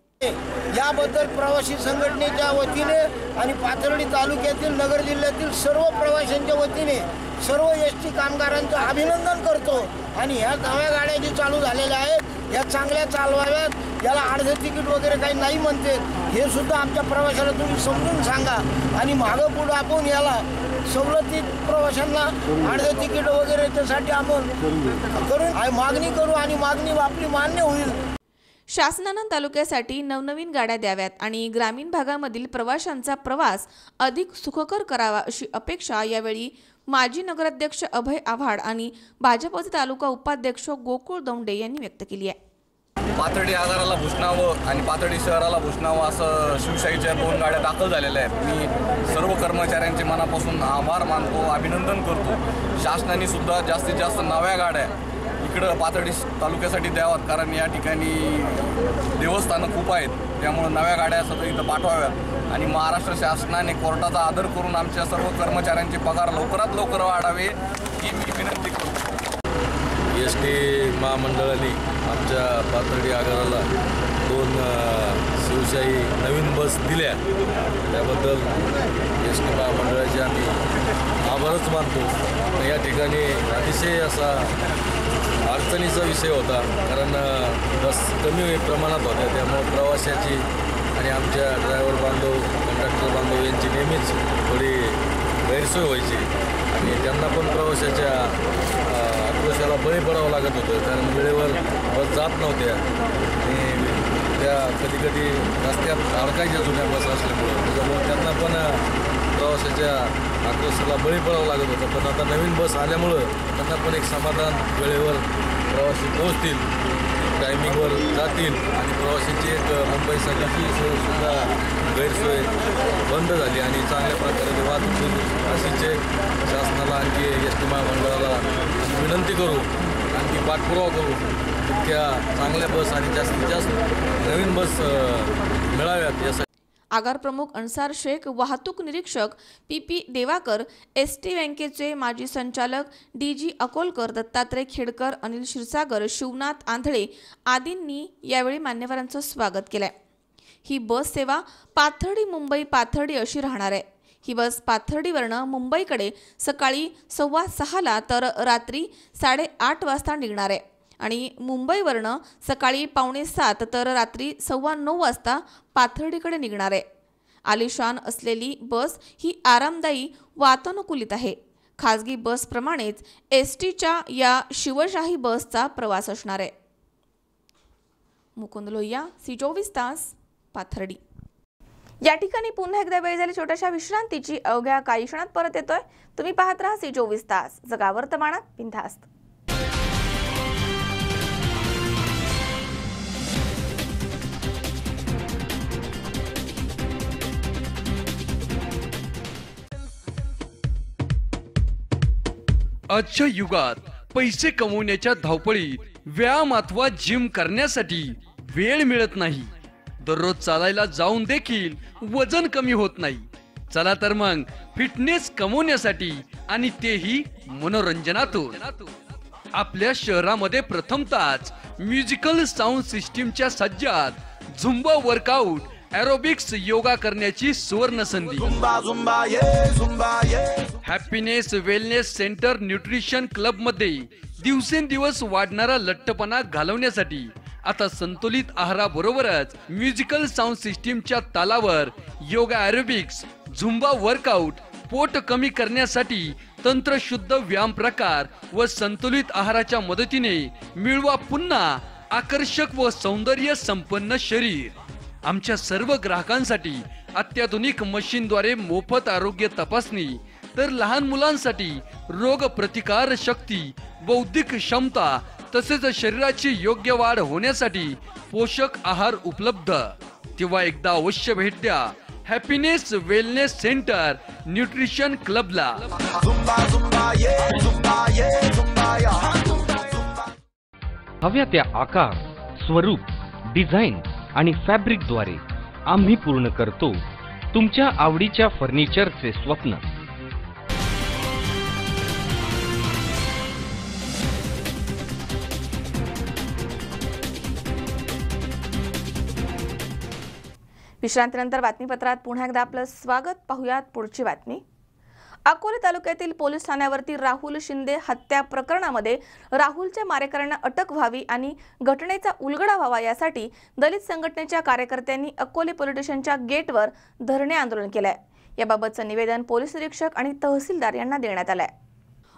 याबद्दल प्रवासी संघटनेच्या वतीने आणि पाथर्डी तालुक्यातील नगर जिल्ह्यातील सर्व प्रवाशांच्या वतीने सर्व एसटी कामगारांचं अभिनंदन करतो आणि ह्या नव्या गाड्या जी चालू झालेल्या आहेत या चांगल्या चालवाव्यात. याला अर्धे तिकीट वगैरे काही नाही म्हणते, हे सुद्धा आमच्या प्रवाशाला तुम्ही समजून सांगा आणि मागं पुढं आपण याला सवलतीत प्रवाशांना अर्धे तिकीट वगैरे त्यासाठी आपण करून मागणी करू आणि मागणी आपली मान्य होईल. शासनानं तालुक्यासाठी नवनवीन गाड्या द्याव्यात आणि ग्रामीण भागामधील प्रवाशांचा प्रवास अधिक सुखकर करावा अशी अपेक्षा यावेळी माजी नगराध्यक्ष अभय आव्हाड आणि भाजपचे तालुका उपाध्यक्ष गोकुळ दौंडे यांनी व्यक्त केली आहे. पाथर्डी आगाराला भूषणावं आणि पाथर्डी शहराला भूषणावं असं शिवशाहीच्या 2 गाड्या दाखल झालेल्या आहेत. मी सर्व कर्मचाऱ्यांचे मनापासून आभार मानतो, अभिनंदन करतो. शासनाने सुद्धा जास्तीत जास्त नव्या गाड्या इकडं पाथर्डी तालुक्यासाठी द्यावात, कारण या ठिकाणी देवस्थानं खूप आहेत, त्यामुळे नव्या गाड्या सध्या इथं पाठवाव्यात आणि महाराष्ट्र शासनाने कोर्टाचा आदर करून आमच्या सर्व कर्मचाऱ्यांचे पगार लवकरात लवकर वाढावे ही मी विनंती करतो. एसटी महामंडळाने आमच्या पाथर्डी आगाराला 2 शिवशाही नवीन बस दिल्या, त्याबद्दल एसटी महामंडळाचे आम्ही आभारच मानतो. या ठिकाणी अतिशय असा अडचणीचा विषय होता, कारण बस कमी प्रमाणात होत्या, त्यामुळे प्रवाशाची आणि आमच्या ड्रायव्हर बांधव, कंडक्टर बांधव यांची नेहमीच थोडी गैरसोय व्हायची आणि त्यांना पण प्रवाशाच्या आक्रोशाला बळी पडावं लागत होतं, कारण वेळेवर बस जात नव्हत्या आणि त्या कधीकधी रस्त्यात अडकायच्या जुन्या बस असल्यामुळं, त्याच्यामुळे त्यांना पण प्रवाशाच्या आक्रोशाला बळी पडावं लागत होतं. पण आता नवीन बस आल्यामुळं त्यांना पण एक समाधान, वेळेवर प्रवासी पोहोचतील टायमिंगवर जातील आणि प्रवाशांची एक मुंबईसाठीची सुद्धा गैरसोय बंद झाली आणि चांगल्या प्रकारे वाहतूक सुरू अशीच शासनाला आणखी एस टी महामंडळाला विनंती करू, आणखी पाठपुरावा करू, इतक्या चांगल्या बस आणि जास्तीत जास्त नवीन बस मिळाव्यात यासाठी. आगार प्रमुख अन्सार शेख, वाहतूक निरीक्षक PP देवाकर, ST बँकेचे माजी संचालक DG अकोलकर, दत्तात्रय खेडकर, अनिल क्षीरसागर, शिवनाथ आंधळे आदींनी यावेळी मान्यवरांचं स्वागत केलंय. ही बस सेवा पाथर्डी मुंबई पाथर्डी अशी राहणार आहे. ही बस पाथर्डीवरनं मुंबईकडे सकाळी 6:15 तर रात्री 8:30 वाजता निघणार आहे आणि मुंबईवरनं सकाळी 6:45 तर रात्री 9:15 वाजता पाथर्डीकडे निघणार आहे. आलिशान असलेली बस ही आरामदायी वातानुकूलित आहे. खाजगी बसप्रमाणेच STच्या या शिवशाही बसचा प्रवास असणार आहे. मुकुंद लोहिया, C24 तास, पाथर्डी. या ठिकाणी पुन्हा एकदा वेळ झाली छोट्याशा विश्रांतीची. अवघ्या काही क्षणात परत येतोय. तुम्ही पाहत राहा C24 तास, जगा वर्तमानात बिनधास्त. आजच्या युगात पैसे कमवण्याच्या धावपळीत व्यायाम अथवा जिम करण्यासाठी वेळ मिळत नाही. दररोज चालायला जाऊन देखील वजन कमी होत नाही. चला तर मग फिटनेस कमवण्यासाठी आणि तेही मनोरंजनातून आपल्या शहरामध्ये प्रथमतःच म्युझिकल साऊंड सिस्टीमच्या Sajjad Zumba workout, aerobics, yoga करण्याची सुवर्ण संधी. Happiness wellness centre nutrition club मध्ये दिवसेंदिवस वाढणारा लठ्ठपणा घालवण्यासाठी आता संतुलित आहाराबरोबरच म्युझिकल साऊंड सिस्टीमच्या तालावर योगा, एरोबिक्स, झुंबा वर्कआउट, पोट कमी करण्यासाठी तंत्रशुद्ध व्यायाम प्रकार व संतुलित आहाराच्या मदतीने मिळवा पुन्हा आकर्षक व सौंदर्य संपन्न शरीर. आमच्या सर्व ग्राहकांसाठी अत्याधुनिक मशीनद्वारे मोफत आरोग्य तपासणी, तर लहान मुलांसाठी रोग प्रतिकार शक्ती, बौद्धिक क्षमता तसेच शरीराची योग्य वाढ होण्यासाठी पोषक आहार उपलब्ध. तेव्हा एकदा अवश्य भेट द्या हॅपीनेस वेलनेस सेंटर न्यूट्रिशन क्लबला. हव्या त्या आकार, स्वरूप, डिझाईन आणि फॅब्रिकद्वारे आम्ही पूर्ण करतो तुमच्या आवडीच्या फर्निचरचे स्वप्न. विश्रांतीनंतर बातमीपत्रात पुन्हा एकदा आपलं स्वागत. पाहुयात पुढची बातमी. अकोले तालुक्यातील पोलीस ठाण्यावरती राहुल शिंदे हत्या प्रकरणामध्ये राहुलच्या मारेकऱ्यांना अटक व्हावी आणि घटनेचा उलगडा व्हावा यासाठी दलित संघटनेच्या कार्यकर्त्यांनी अकोले पोलीस स्टेशनच्या गेटवर धरणे आंदोलन केलंय. याबाबतचं निवेदन पोलीस निरीक्षक आणि तहसीलदार यांना देण्यात आलंय.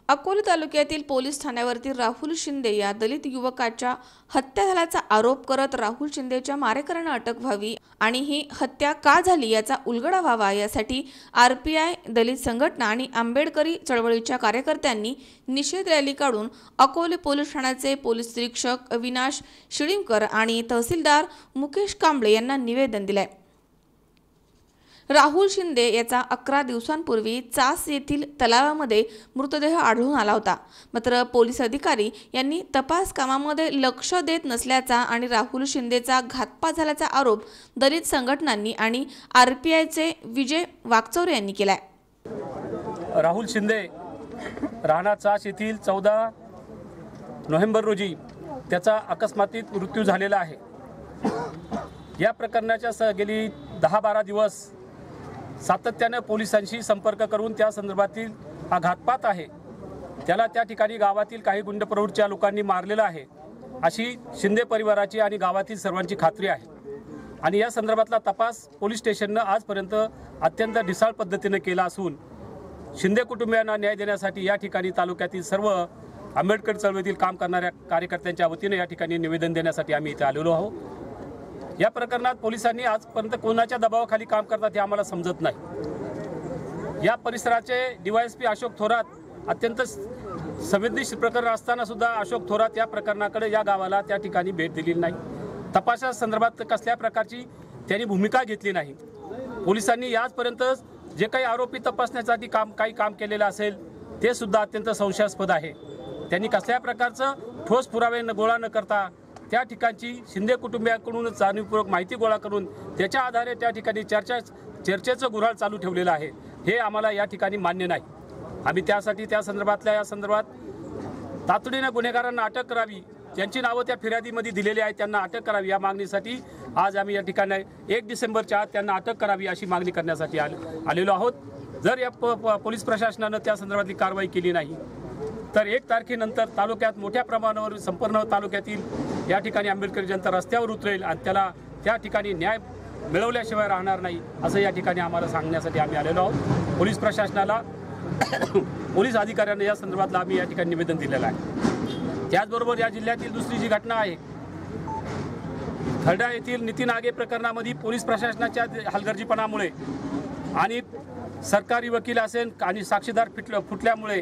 अकोले तालुक्यातील पोलीस ठाण्यावरती राहुल शिंदे या दलित युवकाच्या हत्या झाल्याचा आरोप करत राहुल शिंदेच्या मारेकऱ्यांना अटक व्हावी आणि ही हत्या का झाली याचा उलगडा व्हावा यासाठी RPI, दलित संघटना आणि आंबेडकरी चळवळीच्या कार्यकर्त्यांनी निषेध रॅली काढून अकोले पोलीस ठाण्याचे पोलीस निरीक्षक अविनाश शिळीमकर आणि तहसीलदार मुकेश कांबळे यांना निवेदन दिलंय. राहुल शिंदे याचा 11 दिवसांपूर्वी चास येथील तलावामध्ये मृतदेह आढळून आला होता. मात्र पोलीस अधिकारी यांनी तपास कामामध्ये लक्ष देत नसल्याचा आणि राहुल शिंदेचा घातपात झाल्याचा आरोप दलित संघटनांनी आणि RPIचे विजय वाकचौरे यांनी केलाय. राहुल शिंदे राहणार चास येथील 14 नोव्हेंबर रोजी त्याचा अकस्मातीत मृत्यू झालेला आहे. या प्रकरणाच्या गेली 10-12 दिवस सातत्याने पोलिसांशी संपर्क करून त्या संदर्भातील हा घातपात आहे त्याला त्या ठिकाणी गावातील काही गुंड प्रवृत्तीच्या लोकांनी मारलेला आहे अशी शिंदे परिवाराची आणि गावातील सर्वांची खात्री आहे. आणि या संदर्भातला तपास पोलीस स्टेशननं आजपर्यंत अत्यंत ढिसाळ पद्धतीने केला असून शिंदे कुटुंबियांना न्याय देण्यासाठी या ठिकाणी तालुक्यातील सर्व आंबेडकर चळवळीतील काम करणाऱ्या कार्यकर्त्यांच्या वतीने या ठिकाणी निवेदन देण्यासाठी आम्ही इथे आलेलो आहोत. या प्रकरणात पोलिसांनी आजपर्यंत कोणाच्या दबावाखाली काम करतात हे आम्हाला समजत नाही. या परिसराचे DYSP अशोक थोरात अत्यंत संवेदनशील प्रकरण असताना सुद्धा अशोक थोरात या प्रकरणाकडे या गावाला त्या ठिकाणी भेट दिलेली नाही. तपासासंदर्भात कसल्या प्रकारची त्यांनी भूमिका घेतली नाही. पोलिसांनी याचपर्यंत जे काही आरोपी तपासण्यासाठी काही काम केलेलं असेल ते सुद्धा अत्यंत संशयास्पद आहे. त्यांनी कसल्या प्रकारचं ठोस पुरावे गोळा न करता त्या ठिकाणची शिंदे कुटुंबियांकडूनच जाणीवपूर्वक माहिती गोळा करून त्याच्या आधारे त्या ठिकाणी चर्चेचं गुऱ्हाळ चालू ठेवलेलं आहे. हे आम्हाला या ठिकाणी मान्य नाही. आम्ही त्यासाठी या संदर्भात तातडीने गुन्हेगारांना अटक करावी, ज्यांची नावं त्या फिर्यादीमध्ये दिलेली आहेत त्यांना अटक करावी या मागणीसाठी आज आम्ही या ठिकाणी 1 डिसेंबरच्या आत त्यांना अटक करावी अशी मागणी करण्यासाठी आलेलो आहोत. जर या पोलीस प्रशासनानं त्या संदर्भातली कारवाई केली नाही तर 1 तारखेनंतर तालुक्यात मोठ्या प्रमाणावर संपूर्ण तालुक्यातील या ठिकाणी आंबेडकरी जनता रस्त्यावर उतरेल आणि त्याला त्या ठिकाणी न्याय मिळवल्याशिवाय राहणार नाही असं या ठिकाणी आम्हाला सांगण्यासाठी आम्ही आलेलो आहोत. पोलीस प्रशासनाला पोलीस अधिकाऱ्यांना या संदर्भातला आम्ही या ठिकाणी निवेदन दिलेलं आहे. त्याचबरोबर या जिल्ह्यातील दुसरी जी घटना आहे खर्डा येथील नितीन आगे प्रकरणामध्ये पोलीस प्रशासनाच्या हलगर्जीपणामुळे आणि सरकारी वकील असेल आणि साक्षीदार फुटल्यामुळे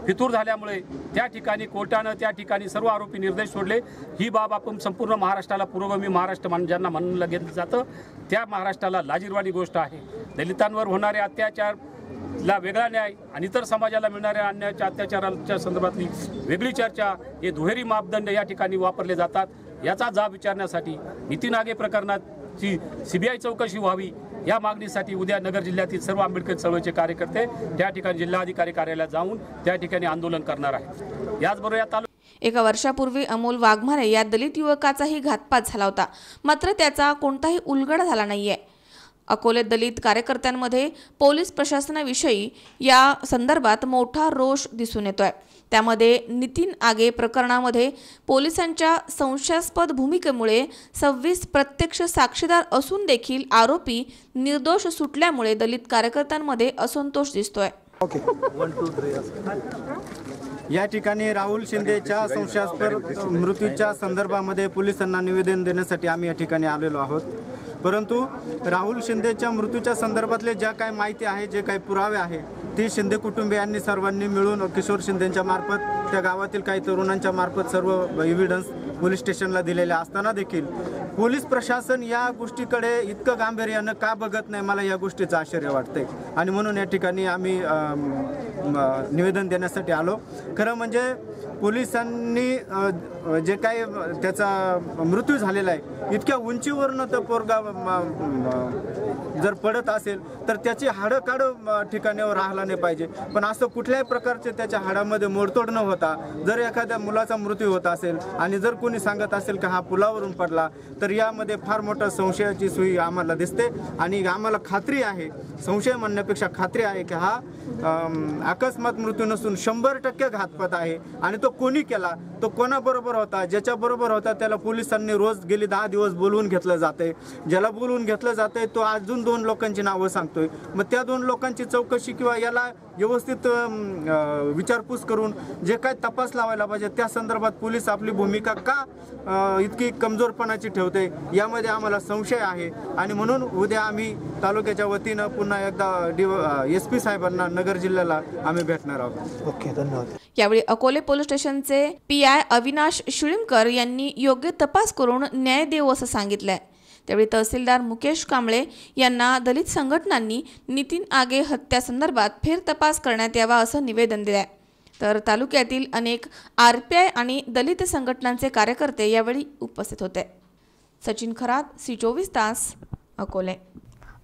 फितूर झाल्यामुळे त्या ठिकाणी कोर्टानं त्या ठिकाणी सर्व आरोपी निर्दोष सोडले. ही बाब आपण संपूर्ण महाराष्ट्राला पुरोगामी महाराष्ट्र ज्यांना म्हणलं घेतलं जातं त्या महाराष्ट्राला लाजिरवाणी गोष्ट आहे. दलितांवर होणारे अत्याचारला वेगळा न्याय आणि इतर समाजाला मिळणाऱ्या अन्यायाच्या अत्याचाराच्या संदर्भातली वेगळी चर्चा हे दुहेरी मापदंड या ठिकाणी वापरले जातात. याचा जाब विचारण्यासाठी नितीन आगे प्रकरणाची CBI चौकशी व्हावी या मागणीसाठी उद्या नगर जिल्ह्यातील सर्व आंबेडकर चळवळीचे कार्यकर्ते त्या ठिकाणी जिल्हाधिकारी कार्यालयात जाऊन त्या ठिकाणी आंदोलन करणार आहेत. याचबरोबर या एका वर्षापूर्वी अमोल वाघमारे या दलित युवकाचाही घातपात झाला होता, मात्र त्याचा कोणताही उलगडा झाला नाहीये. अकोले दलित कार्यकर्त्यांमध्ये पोलीस प्रशासनाविषयी या संदर्भात मोठा रोष दिसून येतोय. त्यामध्ये नितीन आगे प्रकरणामध्ये पोलिसांच्या संशयास्पद भूमिकेमुळे 26 प्रत्यक्ष साक्षीदार असून देखील आरोपी निर्दोष सुटल्यामुळे दलित कार्यकर्त्यांमध्ये असंतोष दिसतोय. या ठिकाणी राहुल शिंदेच्या संशयास्पद मृत्यूच्या संदर्भामध्ये पोलिसांना निवेदन देण्यासाठी आम्ही या ठिकाणी आलेलो आहोत. परंतु राहुल शिंदेच्या मृत्यूच्या संदर्भातले ज्या काही माहिती आहे, जे काही पुरावे आहे ते शिंदे कुटुंबियांनी सर्वांनी मिळून किशोर शिंदेच्या मार्फत त्या गावातील काही तरुणांच्या मार्फत सर्व एव्हिडन्स पोलीस स्टेशनला दिलेले असताना देखील पोलीस प्रशासन या गोष्टीकडे इतकं गांभीर्यानं का बघत नाही, मला या गोष्टीचं आश्चर्य वाटतंय. आणि म्हणून या ठिकाणी आम्ही निवेदन देण्यासाठी आलो. खरं म्हणजे पोलिसांनी जे काही त्याचा मृत्यू झालेला आहे इतक्या उंचीवरनं तर पोरगा जर पडत असेल तर त्याची हाडं काढ ठिकाणावर राहिला नाही पाहिजे. पण असं कुठल्याही प्रकारचे त्याच्या हाडामध्ये मोडतोड न होता जर एखाद्या मुलाचा मृत्यू होत असेल आणि जर कोणी सांगत असेल की हा पुलावरून पडला तर यामध्ये फार मोठा संशयाची सुई आम्हाला दिसते. आणि आम्हाला खात्री आहे, संशय म्हणण्यापेक्षा खात्री आहे की हा अकस्मात मृत्यू नसून 100% घातपात आहे. आणि तो कोणी केला, तो कोणाबरोबर होता, ज्याच्याबरोबर होता त्याला पोलिसांनी रोज गेली 10 दिवस बोलवून घेतलं जाते. ज्याला बोलवून घेतलं जाते तो अजून 2 लोकांची नावं सांगतोय. मग त्या 2 लोकांची चौकशी किंवा याला व्यवस्थित विचारपूस करून जे काय तपास लावायला पाहिजे त्या संदर्भात पोलीस आपली भूमिका का इतकी कमजोरपणाची ठेवते यामध्ये आम्हाला संशय आहे. आणि म्हणून उद्या आम्ही तालुक्याच्या वतीनं पुन्हा एकदा SP साहेबांना नगर जिल्ह्याला आम्ही भेटणार आहोत. ओके, धन्यवाद. यावेळी अकोले पोलीस स्टेशनचे PI अविनाश शिळीमकर यांनी योग्य तपास करून न्याय देऊ असं सांगितलंय. त्यावेळी तहसीलदार मुकेश कांबळे यांना दलित संघटनांनी नितीन आगे हत्यासंदर्भात फेरतपास करण्यात यावा असं निवेदन दिलंय. तर तालुक्यातील अनेक RPI आणि दलित संघटनांचे कार्यकर्ते यावेळी उपस्थित होते. सचिन खरात, C24 तास, अकोले.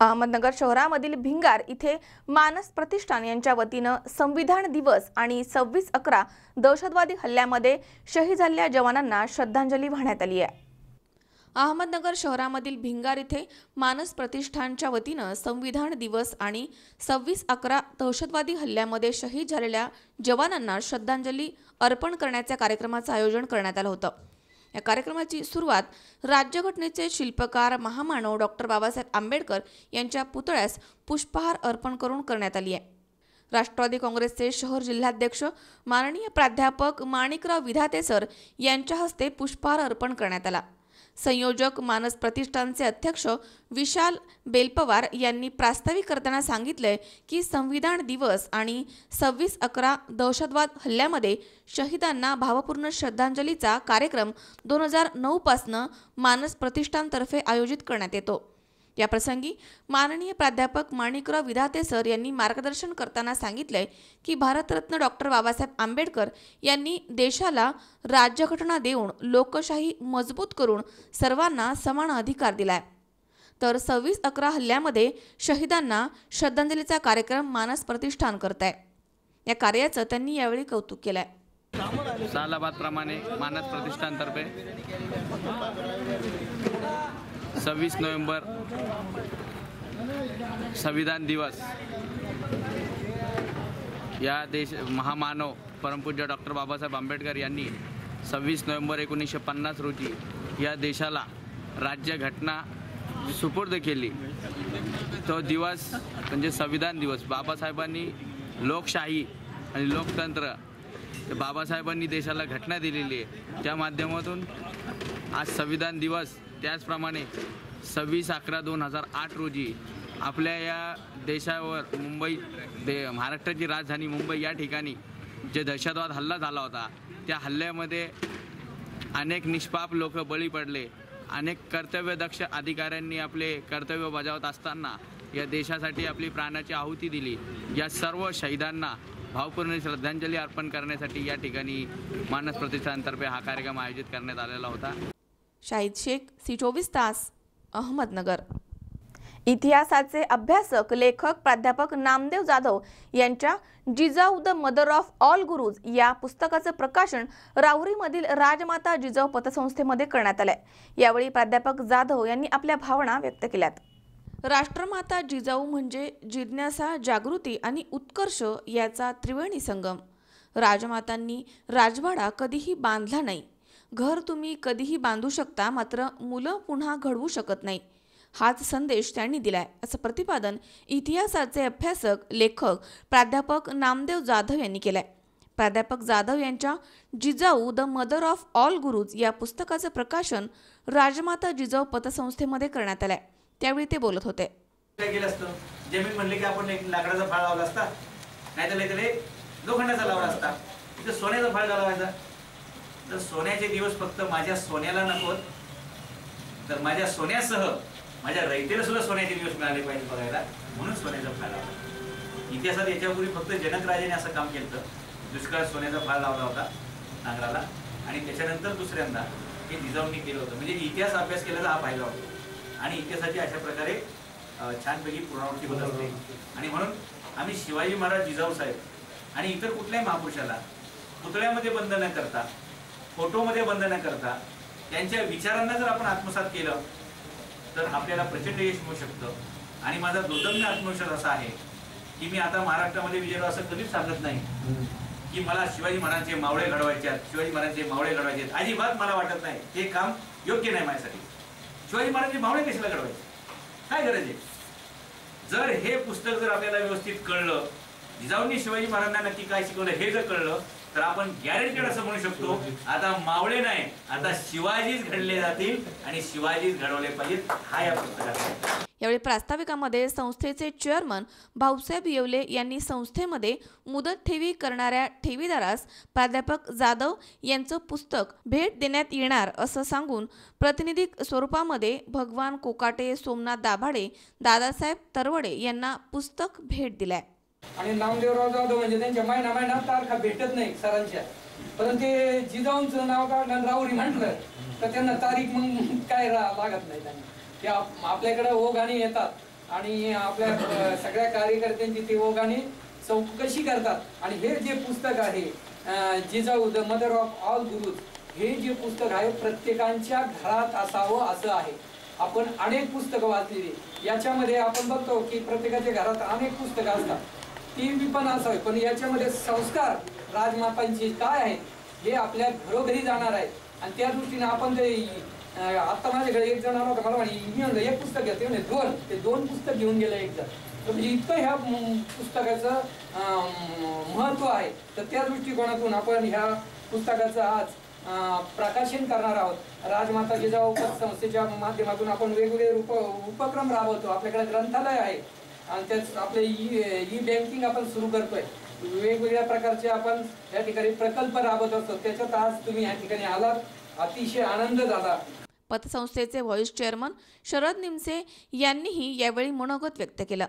अहमदनगर शहरामधील भिंगार इथे मानस प्रतिष्ठान यांच्या वतीनं संविधान दिवस आणि 26/11 दहशतवादी हल्ल्यामध्ये शहीद झालेल्या जवानांना श्रद्धांजली वाहण्यात आली आहे. अहमदनगर शहरामधील भिंगार इथे मानस प्रतिष्ठानच्या वतीनं संविधान दिवस आणि 26/11 दहशतवादी हल्ल्यामध्ये शहीद झालेल्या जवानांना श्रद्धांजली अर्पण करण्याच्या कार्यक्रमाचं आयोजन करण्यात आलं होतं. या कार्यक्रमाची सुरुवात राज्यघटनेचे शिल्पकार महामानव डॉक्टर बाबासाहेब आंबेडकर यांच्या पुतळ्यास पुष्पहार अर्पण करून करण्यात आली आहे. राष्ट्रवादी काँग्रेसचे शहर जिल्हाध्यक्ष माननीय प्राध्यापक माणिकराव विधाते सर यांच्या हस्ते पुष्पहार अर्पण करण्यात आला. संयोजक मानस प्रतिष्ठानचे अध्यक्ष विशाल बेलपवार यांनी प्रास्ताविक करताना सांगितले की संविधान दिवस आणि 26/11 दहशतवाद हल्ल्यामध्ये शहीदांना भावपूर्ण श्रद्धांजलीचा कार्यक्रम 2009 पासून मानस प्रतिष्ठानतर्फे आयोजित करण्यात येतो। या प्रसंगी माननीय प्राध्यापक माणिकराव विधाते सर यांनी मार्गदर्शन करताना सांगितले की भारतरत्न डॉक्टर बाबासाहेब आंबेडकर यांनी देशाला राज्यघटना देऊन लोकशाही मजबूत करून सर्वांना समान अधिकार दिलाय। तर 26/11 हल्ल्यामध्ये शहीदांना श्रद्धांजलीचा कार्यक्रम मानस प्रतिष्ठान करत आहे। या कार्याचं त्यांनी यावेळी कौतुक केलंय। सालाबादप्रमाणे मानस प्रतिष्ठानतर्फे 26 नोव्हेंबर संविधान दिवस या देश महामानव परमपूज्य डॉक्टर बाबासाहेब आंबेडकर यांनी 26 नोव्हेंबर 1950 रोजी या देशाला राज्यघटना सुपूर्द केली। तो दिवस म्हणजे संविधान दिवस। बाबासाहेबांनी लोकशाही आणि लोकतंत्र बाबासाहेबांनी देशाला घटना दिलेली आहे, त्या माध्यमातून आज संविधान दिवस। त्याचप्रमाणे 26/11/2008 रोजी आपल्या या देशावर महाराष्ट्राची राजधानी मुंबई या ठिकाणी जे दहशतवाद हल्ला झाला होता, त्या हल्ल्यामध्ये अनेक निष्पाप लोक बळी पडले। अनेक कर्तव्यदक्ष अधिकाऱ्यांनी आपले कर्तव्य बजावत असताना या देशासाठी आपली प्राणाची आहुती दिली। या सर्व शहीदांना भावपूर्ण श्रद्धांजली अर्पण करण्यासाठी या ठिकाणी मानस प्रतिष्ठानतर्फे हा कार्यक्रम आयोजित करण्यात आलेला होता। शाहिद शेख, C24 तास, अहमदनगर। इतिहासाचे अभ्यासक, लेखक, प्राध्यापक नामदेव जाधव यांच्या Jijau the mother of all gurus या पुस्तकाचं प्रकाशन राहुरीमधील राजमाता जिजाऊ पतसंस्थेमध्ये करण्यात आले। यावेळी प्राध्यापक जाधव यांनी आपल्या भावना व्यक्त केल्यात। राष्ट्रमाता जिजाऊ म्हणजे जिज्ञासा, जागृती आणि उत्कर्ष याचा त्रिवेणी संगम। राजमातांनी राजवाडा कधीही बांधला नाही। घर तुम्ही कधीही बांधू शकता, मात्र मुलं पुन्हा घडवू शकत नाही, हाच संदेश त्यांनी दिलाय, असं प्रतिपादन इतिहासाचे अभ्यासक, लेखक, प्राध्यापक नामदेव जाधव यांनी केलंय। प्राध्यापक जाधव यांच्या Jijau the mother of all gurus या पुस्तकाचं प्रकाशन राजमाता जिजाऊ पतसंस्थेमध्ये करण्यात आलंय। त्यावेळी ते बोलत होते। जमीन म्हणले की आपण एक लाकडाचा फाळ लावला असता, नाहीतर लोखंडाचा लावला असता, इथं सोन्याचा फाळ लावायचा। तर सोन्याचे दिवस फक्त माझ्या सोन्याला नकोत, तर माझ्या सोन्यासह माझ्या रयतेला सुद्धा सोन्याचे दिवस मिळाले पाहिजे बघायला, म्हणून सोन्याचा फाळ लावला। इतिहासात याच्यापूर्वी फक्त जनक राजाने असं काम केलं, दुष्काळात सोन्याचा फाळ लावला होता नांगराला, आणि त्याच्यानंतर दुसऱ्यांदा हे जिजाऊंनी केलं होतं। म्हणजे इतिहास अभ्यास केलेला हा फायदा होता आणि इतिहासाची अशा प्रकारे छानपैकी पुनरावृत्ती होत असते। आणि म्हणून आम्ही शिवाजी महाराज, जिजाऊ साहेब आणि इतर कुठल्याही महापुरुषाला पुतळ्यामध्ये बंद न करता, फोटोमध्ये बंद न करता, त्यांच्या विचारांना जर आपण आत्मसात केलं तर आपल्याला प्रचंड यश मिळू शकतं। आणि माझा दुर्दम्य आत्मविश्वास असा आहे की मी आता महाराष्ट्रामध्ये विजयराव असं कधीच सांगत नाही की मला शिवाजी महाराजांचे मावळे घडवायचे आहेत, शिवाजी महाराजांचे मावळे घडवायचे आहेत। अजिबात मला वाटत नाही, हे काम योग्य नाही माझ्यासाठी। शिवाजी महाराजांचे मावळे कशाला घडवायचे, काय गरज आहे? जर हे पुस्तक जर आपल्याला व्यवस्थित कळलं, जिजाऊंनी शिवाजी महाराजांना नक्की काय शिकवलं हे जर कळलं, तर आपण गॅरंटेड असं म्हणू शकतो आता मावळे नाही, आता शिवाजीच घडले जातील आणि शिवाजीच घडवले पाहिजेत, हा या पुस्तकाचा। यावेळी प्रास्ताविकामध्ये संस्थेचे चेअरमन भाऊसाहेब येवले यांनी संस्थेमध्ये मुदत ठेवी करणाऱ्या ठेवीदारास प्राध्यापक जाधव यांचं पुस्तक भेट देण्यात येणार असं सांगून प्रातिनिधिक स्वरूपामध्ये भगवान कोकाटे, सोमनाथ दाभाडे, दादासाहेब तरवडे यांना पुस्तक भेट दिलंय। आणि नामदेवराव जाधव म्हणजे त्यांच्या महिना तारखा भेटत नाही सरांच्या, परंतु ते जिजाऊंचं नाव काढलं राहुरी म्हटलं तर त्यांना तारीख मग काय लागत नाही त्यांना। ते आपल्याकडे ओघाने येतात आणि आपल्या सगळ्या कार्यकर्त्यांची ते ओघाने चौकशी करतात। आणि हे जे पुस्तक आहे Jijau the mother of all gurus, हे जे पुस्तक आहे प्रत्येकाच्या घरात असावं असं आहे। आपण अनेक पुस्तकं वाचलेली, याच्यामध्ये आपण बघतो की प्रत्येकाच्या घरात अनेक पुस्तकं असतात, ती पण असावी, पण याच्यामध्ये संस्कार राजमातांचे काय आहेत हे आपल्या घरोघरी जाणार आहे। आणि त्या दृष्टीने आपण ते आता माझ्याकडे एक जण आला होता, मला म्हणे मी म्हणलं एक पुस्तक घेते, म्हणे दोन पुस्तक घेऊन गेले एक जण। तर म्हणजे इतकं ह्या पुस्तकाचं महत्त्व आहे, तर त्या दृष्टिकोनातून आपण ह्या पुस्तकाचं आज प्रकाशन करणार आहोत। राजमाता जिजाऊ संस्थेच्या माध्यमातून आपण वेगवेगळे उपक्रम राबवतो। आपल्याकडे ग्रंथालय आहे आणि त्यात आपले ई बँकिंग आपण सुरू करतोय। वेगवेगळ्या प्रकारचे आपण या ठिकाणी प्रकल्प राबवत असतो। त्याच्यात आज तुम्ही या ठिकाणी आलात, अतिशय आनंद झाला। पतसंस्थेचे व्हाईस चेअरमन शरद निमसे यांनीही यावेळी मनोगत व्यक्त केलं।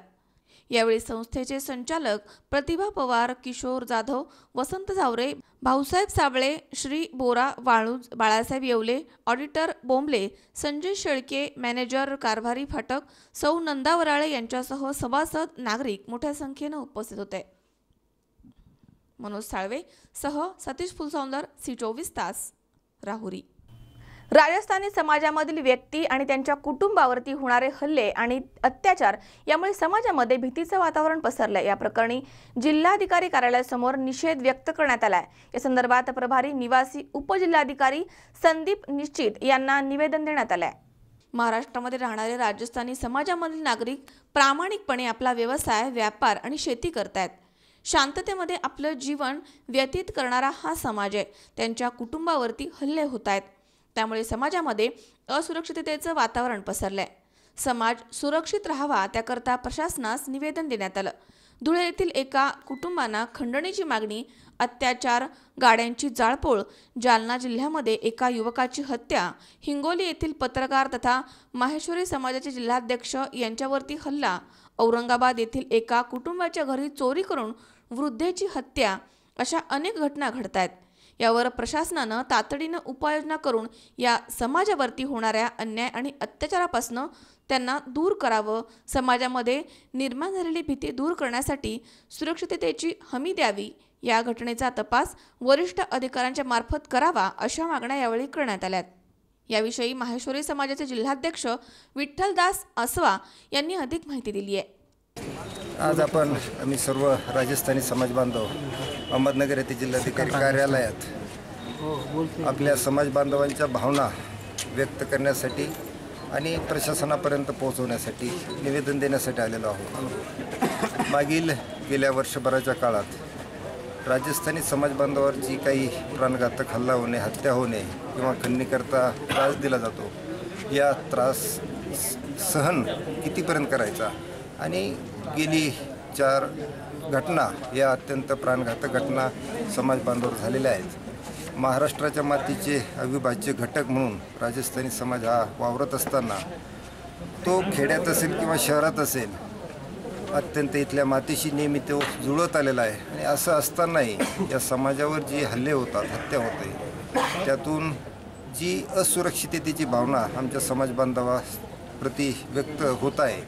यावेळी संस्थेचे संचालक प्रतिभा पवार, किशोर जाधव, वसंत झावरे, भाऊसाहेब साबळे, श्री बोरा वाळूज, बाळासाहेब येवले, ऑडिटर बोंबले, संजय शेळके, मॅनेजर कारभारी फाटक, सौ नंदा वराळे यांच्यासह सभासद, नागरिक मोठ्या संख्येने उपस्थित होते। मनोज साळवे सह सतीश फुलसौंदर, C24 तास, राहुरी। राजस्थानी समाजामधील व्यक्ती आणि त्यांच्या कुटुंबावरती होणारे हल्ले आणि अत्याचार यामुळे समाजामध्ये भीतीचं वातावरण पसरलंय। या प्रकरणी जिल्हाधिकारी कार्यालयासमोर निषेध व्यक्त करण्यात आलाय। या संदर्भात प्रभारी निवासी उपजिल्हाधिकारी संदीप निश्चित यांना निवेदन देण्यात आलंय। महाराष्ट्रामध्ये राहणारे राजस्थानी समाजामधील नागरिक प्रामाणिकपणे आपला व्यवसाय, व्यापार आणि शेती करतायत। शांततेमध्ये आपलं जीवन व्यतीत करणारा हा समाज आहे। त्यांच्या कुटुंबावरती हल्ले होत आहेत, त्यामुळे समाजामध्ये असुरक्षिततेचं वातावरण पसरलंय। समाज सुरक्षित राहावा त्याकरता प्रशासनास निवेदन देण्यात आलं। धुळे येथील एका कुटुंबांना खंडणीची मागणी, अत्याचार, गाड्यांची जाळपोळ, जालना जिल्ह्यामध्ये एका युवकाची हत्या, हिंगोली येथील पत्रकार तथा माहेश्वरी समाजाचे जिल्हाध्यक्ष यांच्यावरती हल्ला, औरंगाबाद येथील एका कुटुंबाच्या घरी चोरी करून वृद्धेची हत्या, अशा अनेक घटना घडत आहेत। यावर प्रशासनानं तातडीनं उपाययोजना करून या समाजावरती होणाऱ्या अन्याय आणि अत्याचारापासून त्यांना दूर करावं, समाजामध्ये निर्माण झालेली भीती दूर करण्यासाठी सुरक्षिततेची हमी द्यावी, या घटनेचा तपास वरिष्ठ अधिकाऱ्यांच्या मार्फत करावा, अशा मागण्या यावेळी करण्यात आल्यात। याविषयी माहेश्वरी समाजाचे जिल्हाध्यक्ष विठ्ठलदास असवा यांनी अधिक माहिती दिली आहे। आज आम्ही सर्व राजस्थानी समाज बांधव अहमदनगर येथे जिल्हाधिकारी कार्यालयात आपल्या समाज बांधवांच्या भावना व्यक्त करण्यासाठी आणि प्रशासनापर्यंत पोहोचवण्यासाठी निवेदन देण्यासाठी आलेलो आहोत। मागील गेल्या वर्षभराच्या काळात राजस्थानी समाज बांधवांवर जी काही प्राणघातक हल्ला होणे, हत्या होणे किंवा खंडणीकरता त्रास दिला जातो, या त्रास सहन कितीपर्यंत करायचा आणि गेली 4 घटना या अत्यंत प्राणघातक घटना समाज बांधवांवर झालेल्या आहेत। महाराष्ट्राच्या मातीचे अविभाज्य घटक म्हणून राजस्थानी समाज हा वावरत असताना तो खेड्यात असेल किंवा शहरात असेल, अत्यंत इथल्या मातीशी नेहमी तो जुळत आलेला आहे। आणि असं असतानाही या समाजावर जी हल्ले होतात, हत्या होते, त्यातून जी असुरक्षिततेची भावना आमच्या समाज बांधवाप्रती व्यक्त होत आहे,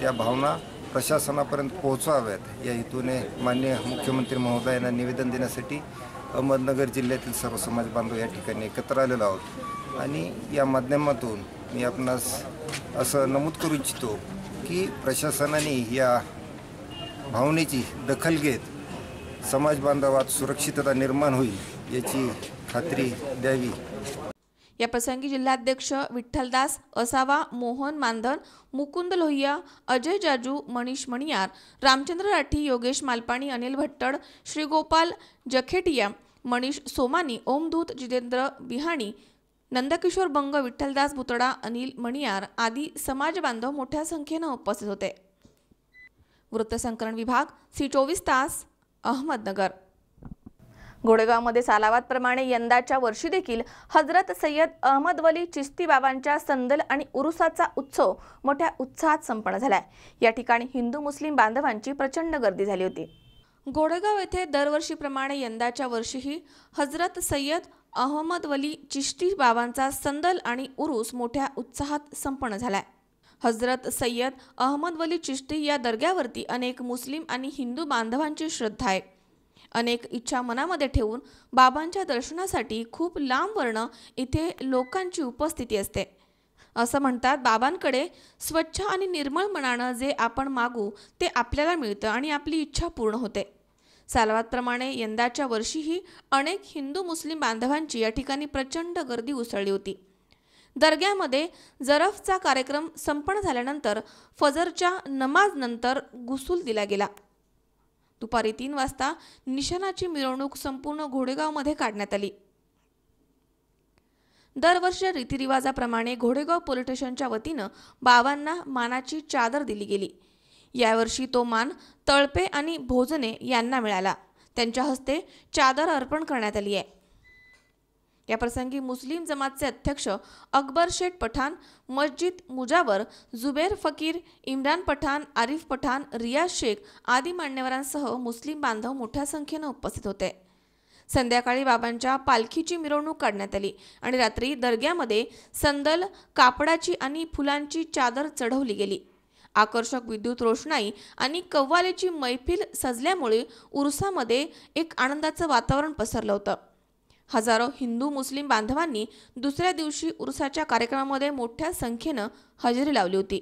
त्या भावना प्रशासनापर्यंत पोहोचवाव्यात या हेतूने माननीय मुख्यमंत्री महोदयांना निवेदन देण्यासाठी अहमदनगर जिल्ह्यातील सर्व समाज बांधव या ठिकाणी एकत्र आलेलो आहोत। आणि या माध्यमातून मी आपणास असं नमूद करू इच्छितो की प्रशासनाने या भावनेची दखल घेत समाज बांधवात सुरक्षितता निर्माण होईल याची खात्री द्यावी। या प्रसंगी जिल्हाध्यक्ष विठ्ठलदास असावा, मोहन मानधन, मुकुंद लोहिया, अजय जाजू, मनीष मणियार, रामचंद्र राठी, योगेश मालपाणी, अनिल भट्टड, श्रीगोपाल जखेटिया, मनीष सोमानी, ओमदूत, जितेंद्र बिहाणी, नंदकिशोर बंग, विठ्ठलदास भुतडा, अनिल मणियार आदी समाज बांधव मोठ्या संख्येने उपस्थित होते। वृत्तसंकलन विभाग, C24 तास, अहमदनगर। घोडेगावमध्ये सालावादप्रमाणे यंदाच्या वर्षी देखील हजरत सय्यद अहमद वली चिश्ती बाबांच्या संदल आणि उरुसाचा उत्सव मोठ्या उत्साहात संपन्न झालाय। या ठिकाणी हिंदू मुस्लिम बांधवांची प्रचंड गर्दी झाली होती। घोडेगाव येथे दरवर्षीप्रमाणे यंदाच्या वर्षीही हजरत सय्यद अहमद वली चिश्ती बाबांचा संदल आणि उरूस मोठ्या उत्साहात संपन्न झालाय। हजरत सय्यद अहमद वली चिश्ती या दर्ग्यावरती अनेक मुस्लिम आणि हिंदू बांधवांची श्रद्धा आहे। अनेक इच्छा मनामध्ये ठेवून बाबांच्या दर्शनासाठी खूप लांबवरन इथे लोकांची उपस्थिती असते। असं म्हणतात, बाबांकडे स्वच्छ आणि निर्मळ मनानं जे आपण मागू ते आपल्याला मिळतं आणि आपली इच्छा पूर्ण होते। सालावादप्रमाणे यंदाच्या वर्षीही अनेक हिंदू मुस्लिम बांधवांची या ठिकाणी प्रचंड गर्दी उसळली होती। दर्ग्यामध्ये जरफचा कार्यक्रम संपन्न झाल्यानंतर फजरच्या नमाजनंतर गुसूल दिला गेला। दुपारी 3 वाजता निशाणाची मिरवणूक संपूर्ण घोडेगावमध्ये काढण्यात आली। दरवर्षी रीतिरिवाजाप्रमाणे घोडेगाव पोलीस स्टेशनच्या वतीनं बाबांना मानाची चादर दिली गेली। यावर्षी तो मान तळपे आणि भोजने यांना मिळाला। त्यांच्या हस्ते चादर अर्पण करण्यात आली आहे। या प्रसंगी मुस्लिम जमातचे अध्यक्ष अकबर शेख पठाण, मस्जिद मुजावर, जुबेर फकीर, इम्रान पठाण, आरिफ पठाण, रियाज शेख आदी मान्यवरांसह मुस्लिम बांधव मोठ्या संख्येने उपस्थित होते। संध्याकाळी बाबांच्या पालखीची मिरवणूक काढण्यात आली आणि रात्री दर्ग्यामध्ये संदल, कापडाची आणि फुलांची चादर चढवली गेली। आकर्षक विद्युत रोषणाई आणि कव्वालीची मैफिल सजल्यामुळे उरुसामध्ये एक आनंदाचं वातावरण पसरलं होतं। हजारो हिंदू मुस्लिम बांधवांनी दुसऱ्या दिवशी उरुसाच्या कार्यक्रमामध्ये मोठ्या संख्येनं हजेरी लावली होती।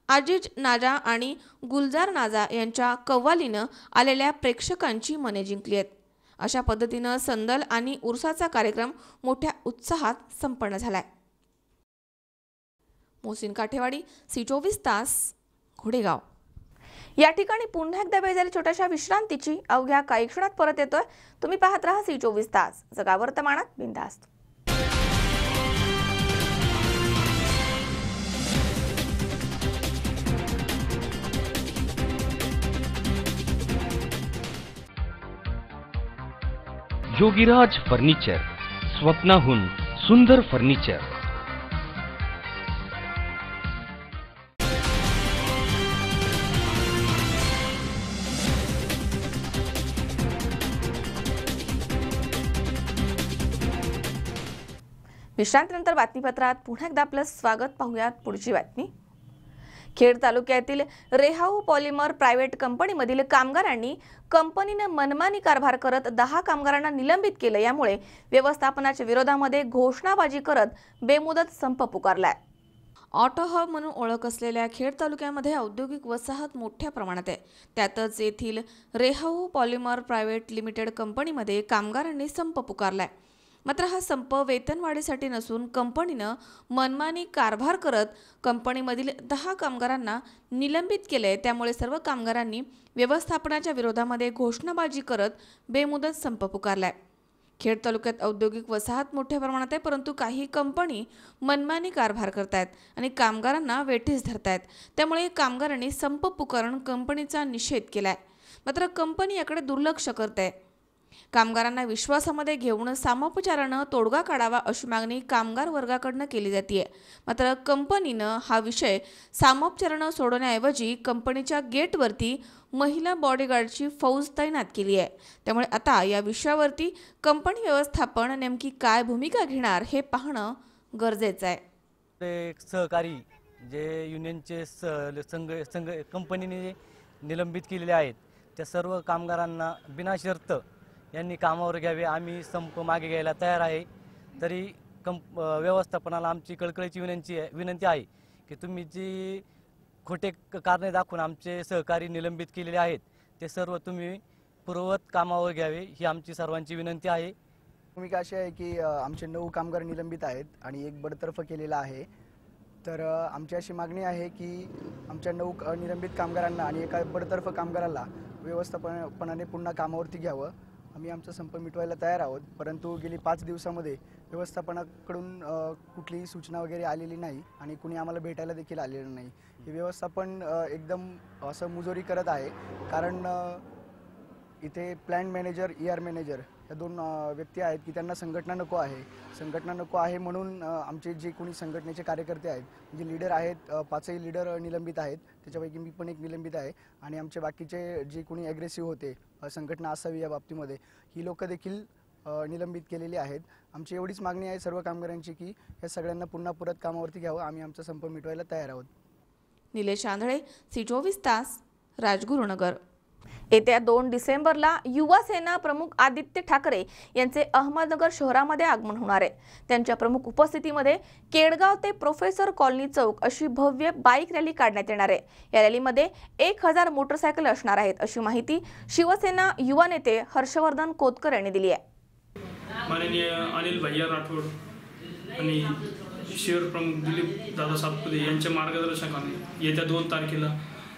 आजिज नाजा आणि गुलजार नाजा यांच्या कव्वालीनं आलेल्या प्रेक्षकांची मने जिंकली आहेत। अशा पद्धतीनं संदल आणि उरुसाचा कार्यक्रम मोठ्या उत्साहात संपन्न झालाय। मोहसिन काठेवाडी, सी24 तास, घोडेगाव। या ठिकाणी पुन्हा एकदा वेळ झाली छोट्याशा विश्रांतीची। अवघ्या काही क्षणात परत येतोय। तुम्ही पाहत राहा सी24 तास, जगा वर्तमानात बिनधास्त। योगीराज फर्निचर, स्वप्नाहून सुंदर फर्निचर। विश्रांतीनंतर बातमीपत्रात पुन्हा एकदा आपलं स्वागत। पाहूयात पुढची बातमी। खेड तालुक्यातील रेहाऊ पॉलिमर प्रायव्हेट कंपनीमधील कामगारांनी कंपनीने मनमानी कारभार करत 10 कामगारांना निलंबित केलं। यामुळे व्यवस्थापनाच्या विरोधामध्ये घोषणाबाजी करत बेमुदत संप पुकारलाय। ऑटो हब म्हणून ओळख असलेल्या खेड तालुक्यामध्ये औद्योगिक वसाहत मोठ्या प्रमाणात आहे। त्यातच येथील रेहाऊ पॉलिमर प्रायव्हेट लिमिटेड कंपनीमध्ये कामगारांनी संप पुकारलाय। मात्र हा संप वेतनवाढीसाठी नसून कंपनीनं मनमानी कारभार करत कंपनीमधील 10 कामगारांना निलंबित केले। त्यामुळे सर्व कामगारांनी व्यवस्थापनाच्या विरोधामध्ये घोषणाबाजी करत बेमुदत संप पुकारलाय। खेड तालुक्यात औद्योगिक वसाहत मोठ्या प्रमाणात आहे, परंतु काही कंपनी मनमानी कारभार करतायत आणि कामगारांना वेठीस धरतायत। त्यामुळे कामगारांनी संप पुकारून कंपनीचा निषेध केलाय। मात्र कंपनी याकडे दुर्लक्ष करते। कामगारांना विश्वासामध्ये घेऊन सामोपचारानं तोडगा काढावा अशी मागणी कामगार वर्गाकडून केली जाते। मात्र कंपनीनं हा विषय सामोपचारानं सोडवण्याऐवजी कंपनीच्या गेटवरती महिला बॉडीगार्डची फौज तैनात केली आहे। त्यामुळे आता या विषयावरती कंपनी व्यवस्थापन नेमकी काय भूमिका घेणार हे पाहणं गरजेचं आहे। सहकारी जे युनियनचे संघ कंपनीने निलंबित केलेले आहेत त्या सर्व कामगारांना बिनशर्त यांनी कामावर घ्यावे। आम्ही संप मागे घ्यायला तयार आहे। तरी व्यवस्थापनाला आमची कळकळीची विनंती आहे की तुम्ही जी खोटे कारणे दाखवून आमचे सहकारी निलंबित केलेले आहेत ते सर्व तुम्ही पूर्ववत कामावर घ्यावे ही आमची सर्वांची विनंती आहे। भूमिका अशी आहे की आमचे 9 कामगार निलंबित आहेत आणि एक बडतर्फ केलेला आहे। तर आमची अशी मागणी आहे की आमच्या 9 निलंबित कामगारांना आणि एका बडतर्फ कामगाराला व्यवस्थापनाने पुन्हा कामावरती घ्यावं। आम्ही आमचा संप मिटवायला तयार आहोत, परंतु गेली 5 दिवसामध्ये व्यवस्थापनाकडून कुठलीही सूचना वगैरे आलेली नाही आणि कुणी आम्हाला भेटायला देखील आलेलं नाही। हे व्यवस्थापन एकदम असं मुजोरी करत आहे, कारण इथे प्लॅन मॅनेजर, ER मॅनेजर या 2 व्यक्ती आहेत की त्यांना संघटना नको आहे। संघटना नको आहे म्हणून आमचे जे कोणी संघटनेचे कार्यकर्ते आहेत, म्हणजे लीडर आहेत, 5ही लीडर निलंबित आहेत, त्याच्यापैकी मी पण एक निलंबित आहे आणि आमचे बाकीचे जे कोणी ॲग्रेसिव्ह होते संघटना असावी या बाबतीमध्ये ही लोक देखील निलंबित केलेली आहेत। आमची एवढीच मागणी आहे सर्व कामगारांची की या सगळ्यांना पुन्हा परत कामावरती घ्यावं। आम्ही आमचा संप मिटवायला तयार आहोत। निलेश आंधळे, सी24 तास, राजगुरुनगर। येत्या 2 डिसेंबरला युवा सेना प्रमुख आदित्य ठाकरे यांचे अहमदनगर शहरामध्ये आगमन होणार आहे। त्यांच्या प्रमुख उपस्थितीमध्ये केडगाव ते प्रोफेसर कॉलनी चौक अशी भव्य बाईक रॅली काढण्यात येणार आहे। या रॅलीमध्ये 1000 मोटरसायकल असणार आहेत अशी माहिती शिवसेना युवा नेते हर्षवर्धन कोतकर यांनी दिली आहे। माननीय अनिल भैया राठोड आणि शहर प्रमुख दिलीप दादा सातपुते यांच्या मार्गदर्शनाखाली येत्या 2 तारखेला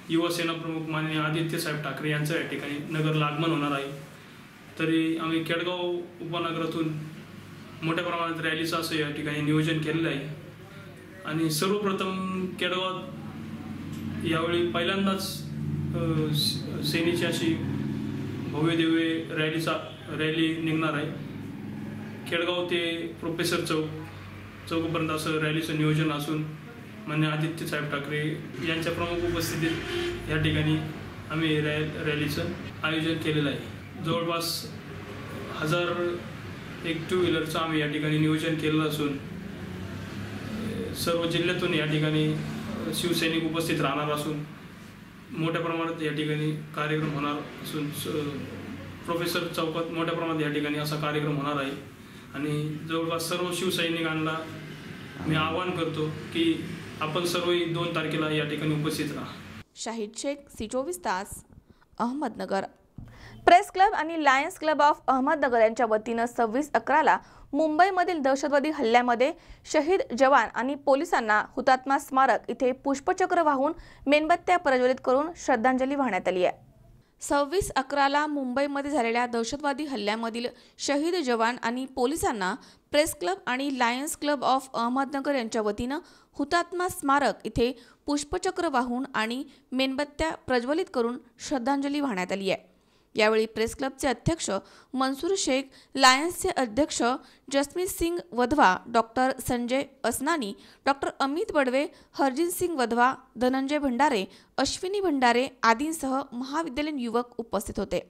युवा सेना प्रमुख माननीय आदित्य साहेब ठाकरे यांचं या ठिकाणी नगरला आगमन होणार आहे। तरी आम्ही केडगाव उपनगरातून मोठ्या प्रमाणात रॅलीचं असं या ठिकाणी नियोजन केलेलं आहे. आणि सर्वप्रथम केडगावात यावेळी पहिल्यांदाच सेनेची अशी भव्य दिव्य रॅली निघणार आहे. केडगाव ते प्रोफेसर चौकपर्यंत असं रॅलीचं नियोजन असून माननीय आदित्य साहेब ठाकरे यांच्या प्रमुख उपस्थितीत या ठिकाणी आम्ही रॅलीचं आयोजन केलेलं आहे. जवळपास 1000 टू व्हीलरचं आम्ही या ठिकाणी नियोजन केलेलं असून सर्व जिल्ह्यातून या ठिकाणी शिवसैनिक उपस्थित राहणार असून मोठ्या प्रमाणात या ठिकाणी कार्यक्रम होणार असून प्रोफेसर चौकात मोठ्या प्रमाणात या ठिकाणी असा कार्यक्रम होणार आहे. आणि जवळपास सर्व शिवसैनिकांना मी आवाहन करतो की आपण सर्व 2 तारखेला या ठिकाणी उपस्थित राहा. शाहिद शेख, C24 तास, अहमदनगर. प्रेस क्लब आणि लायन्स क्लब ऑफ अहमदनगर यांच्या वतीनं 26/11ला मुंबईमधील दहशतवादी हल्ल्यामध्ये शहीद जवान आणि पोलिसांना हुतात्मा स्मारक इथे पुष्पचक्र वाहून मेणबत्त्या प्रज्वलित करून श्रद्धांजली वाहण्यात आली आहे. 26/11ला मुंबईमध्ये झालेल्या दहशतवादी हल्ल्यामधील शहीद जवान आणि पोलिसांना प्रेस क्लब आणि लायन्स क्लब ऑफ अहमदनगर यांच्या वतीनं हुतात्मा स्मारक इथे पुष्पचक्र वाहून आणि मेणबत्त्या प्रज्वलित करून श्रद्धांजली वाहण्यात आली आहे. यावेळी प्रेस क्लबचे अध्यक्ष मनसूर शेख, लायन्सचे अध्यक्ष जसमीत सिंग वधवा, डॉक्टर संजय असनानी, डॉक्टर अमित बडवे, हरजित सिंग वधवा, धनंजय भंडारे, अश्विनी भंडारे आदींसह महाविद्यालयीन युवक उपस्थित होते.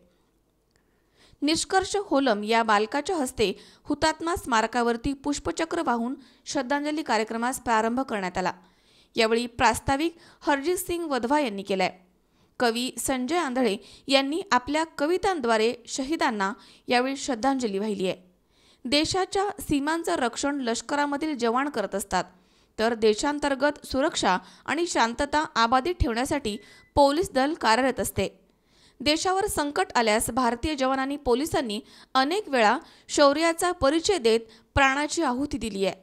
निष्कर्ष होलम या बालकाच्या हस्ते हुतात्मा स्मारकावरती पुष्पचक्र वाहून श्रद्धांजली कार्यक्रमास प्रारंभ करण्यात आला. यावेळी प्रास्ताविक हरजित सिंग वधवा यांनी केलाय. कवी संजय आंधळे यांनी आपल्या कवितांद्वारे शहीदांना यावेळी श्रद्धांजली वाहिली आहे. देशाच्या सीमांचं रक्षण लष्करामधील जवान करत असतात, तर देशांतर्गत सुरक्षा आणि शांतता अबाधित ठेवण्यासाठी पोलीस दल कार्यरत असते. देशावर संकट आल्यास भारतीय जवान आणि पोलिसांनी अनेक वेळा शौर्याचा परिचय देत प्राणाची आहुती दिली आहे.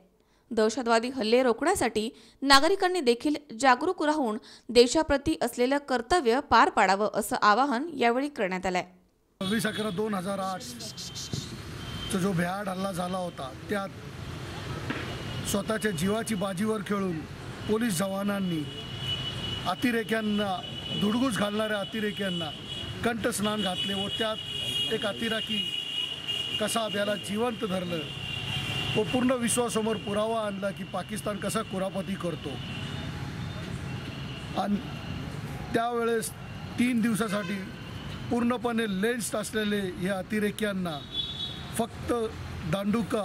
दहशतवादी हल्ले रोखण्यासाठी नागरिकांनी देखील जागरूक राहून देशाप्रती असलेलं कर्तव्य पार पाडावं असं आवाहन यावेळी करण्यात आलंय. 26/11/2008 जो भ्याड हल्ला झाला होता, त्यात स्वतःच्या जीवाची बाजीवर खेळून पोलीस जवानांनी अतिरेक्यांना, धुडगूस घालणाऱ्या अतिरेक्यांना कंठस्नान घातले व त्यात एक अतिरेकी कसाब याला जिवंत धरलं व पूर्ण विश्वासमोर पुरावा आणला की पाकिस्तान कसा कुरापती करतो. आणि त्यावेळेस 3 दिवसासाठी पूर्णपणे लेन्स्ड असलेले या अतिरेक्यांना फक्त दांडुका,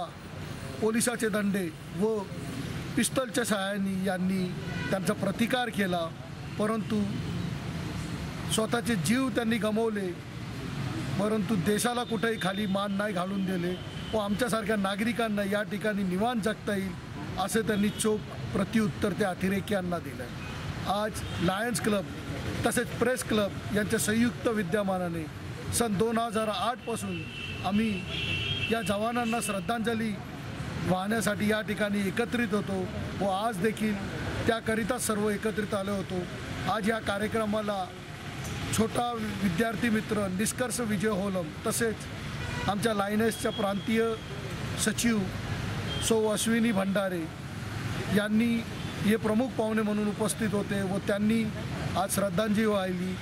पोलिसाचे दंडे व पिस्तलच्या सहाय्याने यांनी त्यांचा प्रतिकार केला. परंतु स्वतःचे जीव त्यांनी गमावले, परंतु देशाला कुठेही खाली मान नाही घालून दिले व आमच्यासारख्या नागरिकांना या ठिकाणी निवांत जगता येईल असे त्यांनी चोख प्रत्युत्तर त्या अतिरेक्यांना दिलं. आज लायन्स क्लब तसेच प्रेस क्लब यांच्या संयुक्त विद्यमानाने सन 2008पासून आम्ही या जवानांना श्रद्धांजली वाहण्यासाठी या ठिकाणी एकत्रित होतो व आज देखील त्याकरिता सर्व एकत्रित आलो होतो. आज या कार्यक्रमाला छोटा विद्यार्थी मित्र निष्कर्ष विजय होलम तसेच आमच्या लायन्सच्या प्रांतीय सचिव सौ अश्विनी भंडारे यांनी हे प्रमुख पाहुणे म्हणून उपस्थित होते व त्यांनी आज श्रद्धांजली वाहिली.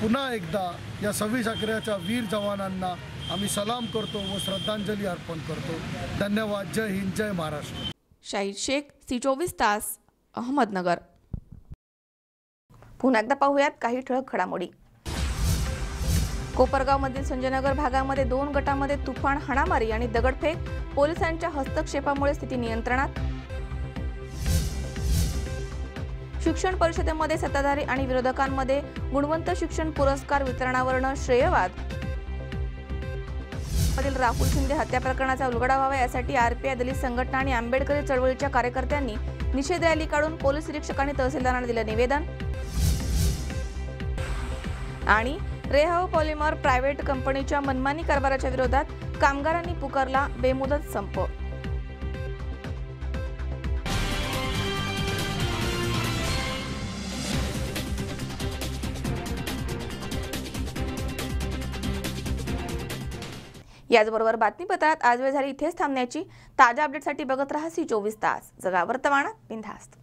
पुन्हा एकदा या 26/11च्या वीर जवानांना आम्ही सलाम करतो व श्रद्धांजली अर्पण करतो. धन्यवाद. जय हिंद, जय महाराष्ट्र. शाहिद शेख, C24 तास, अहमदनगर. पुन्हा एकदा पाहूयात काही ठळक घडामोडी. कोपरगावमधील संजयनगर भागामध्ये 2 गटांमध्ये तुफान हाणामारी आणि दगडफेक, पोलिसांच्या हस्तक्षेपामुळे स्थिती नियंत्रणात. शिक्षण परिषदेमध्ये सत्ताधारी आणि विरोधकांमध्ये गुणवंत शिक्षण पुरस्कार वितरणावरून श्रेयवाद. राहुल शिंदे हत्या प्रकरणाचा उलगडा व्हावा यासाठी RPI दलित संघटना आणि आंबेडकरी चळवळीच्या कार्यकर्त्यांनी निषेध रॅली काढून पोलीस निरीक्षकांनी तहसीलदारांना दिले निवेदन. आणि रेहाव पॉलिमर प्रायव्हेट कंपनीच्या मनमानी कारभाराच्या विरोधात कामगारांनी पुकारला बेमुदत संप. याचबरोबर बातमीपत्रात आज वेळ झाली इथेच थांबण्याची. ताज्या अपडेटसाठी बघत राहा सी 24 तास. जगा वर्तमानात बिनधास्त.